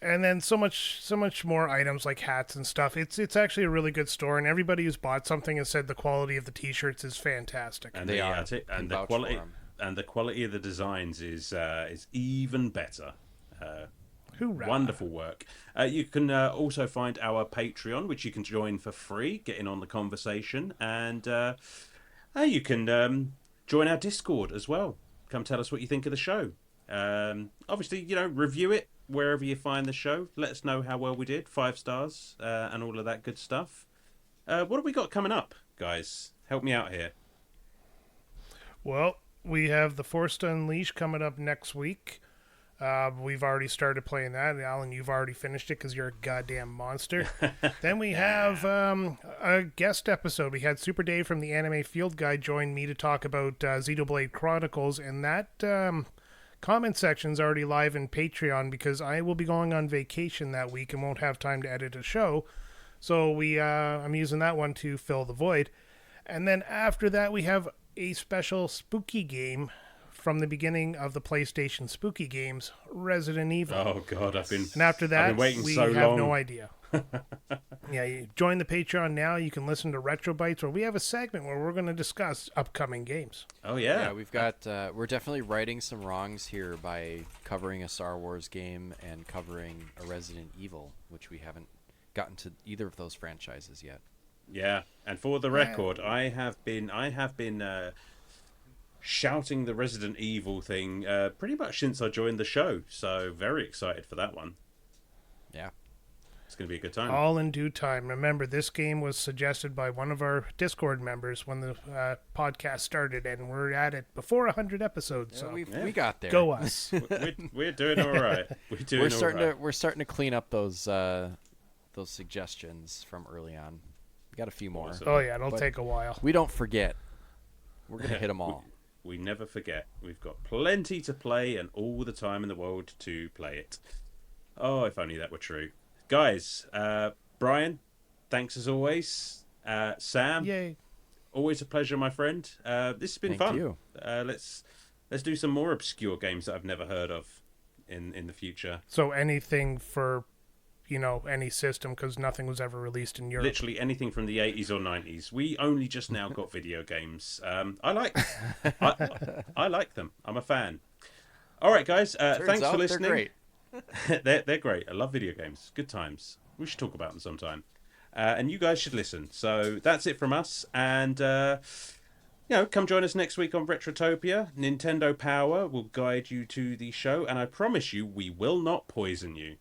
And then so much more items like hats and stuff. It's actually a really good store, and everybody who's bought something has said the quality of the T-shirts is fantastic. And they are, and the quality. And the quality of the designs is even better. Hoorah. Wonderful work. You can also find our Patreon, which you can join for free, get in on the conversation, and you can join our Discord as well. Come tell us what you think of the show. Obviously, review it wherever you find the show. Let us know how well we did, 5 stars, and all of that good stuff. What have we got coming up, guys? Help me out here. Well, we have The Force Unleashed coming up next week. We've already started playing that. Alan, you've already finished it because you're a goddamn monster. Then we have a guest episode. We had Super Dave from the Anime Field Guide join me to talk about Xenoblade Chronicles, and that comment section's already live in Patreon because I will be going on vacation that week and won't have time to edit a show. So I'm using that one to fill the void. And then after that, we have a special spooky game from the beginning of the PlayStation spooky games, Resident Evil. Oh God, and after that, we so have long. no idea. Yeah, you join the Patreon now. You can listen to Retro Bites, where we have a segment where we're going to discuss upcoming games. Oh yeah, Yeah, we've got. We're definitely righting some wrongs here by covering a Star Wars game and covering a Resident Evil, which we haven't gotten to either of those franchises yet. Yeah, and for the record, I have been shouting the Resident Evil thing pretty much since I joined the show. So very excited for that one. Yeah, it's going to be a good time. All in due time. Remember, this game was suggested by one of our Discord members when the podcast started, and we're at it before 100 episodes. yeah, So we got there. go us. We're doing all right. We're starting to clean up those suggestions from early on. We got a few more. Awesome. Oh yeah, it'll But take a while. We don't forget. We're gonna hit them all. We never forget. We've got plenty to play and all the time in the world to play it. Oh, if only that were true. Guys, Brian, thanks as always. Sam, Yay. always a pleasure, my friend. This has been Thank fun. you. Let's do some more obscure games that I've never heard of in the future. So anything for, any system, because nothing was ever released in Europe. Literally anything from the 80s or 90s. We only just now got video games. I like them. I'm a fan. All right, guys. Thanks for listening. They're great. They're great. I love video games. Good times. We should talk about them sometime. And you guys should listen. So that's it from us. And, come join us next week on Retrotopia. Nintendo Power will guide you to the show. And I promise you, we will not poison you.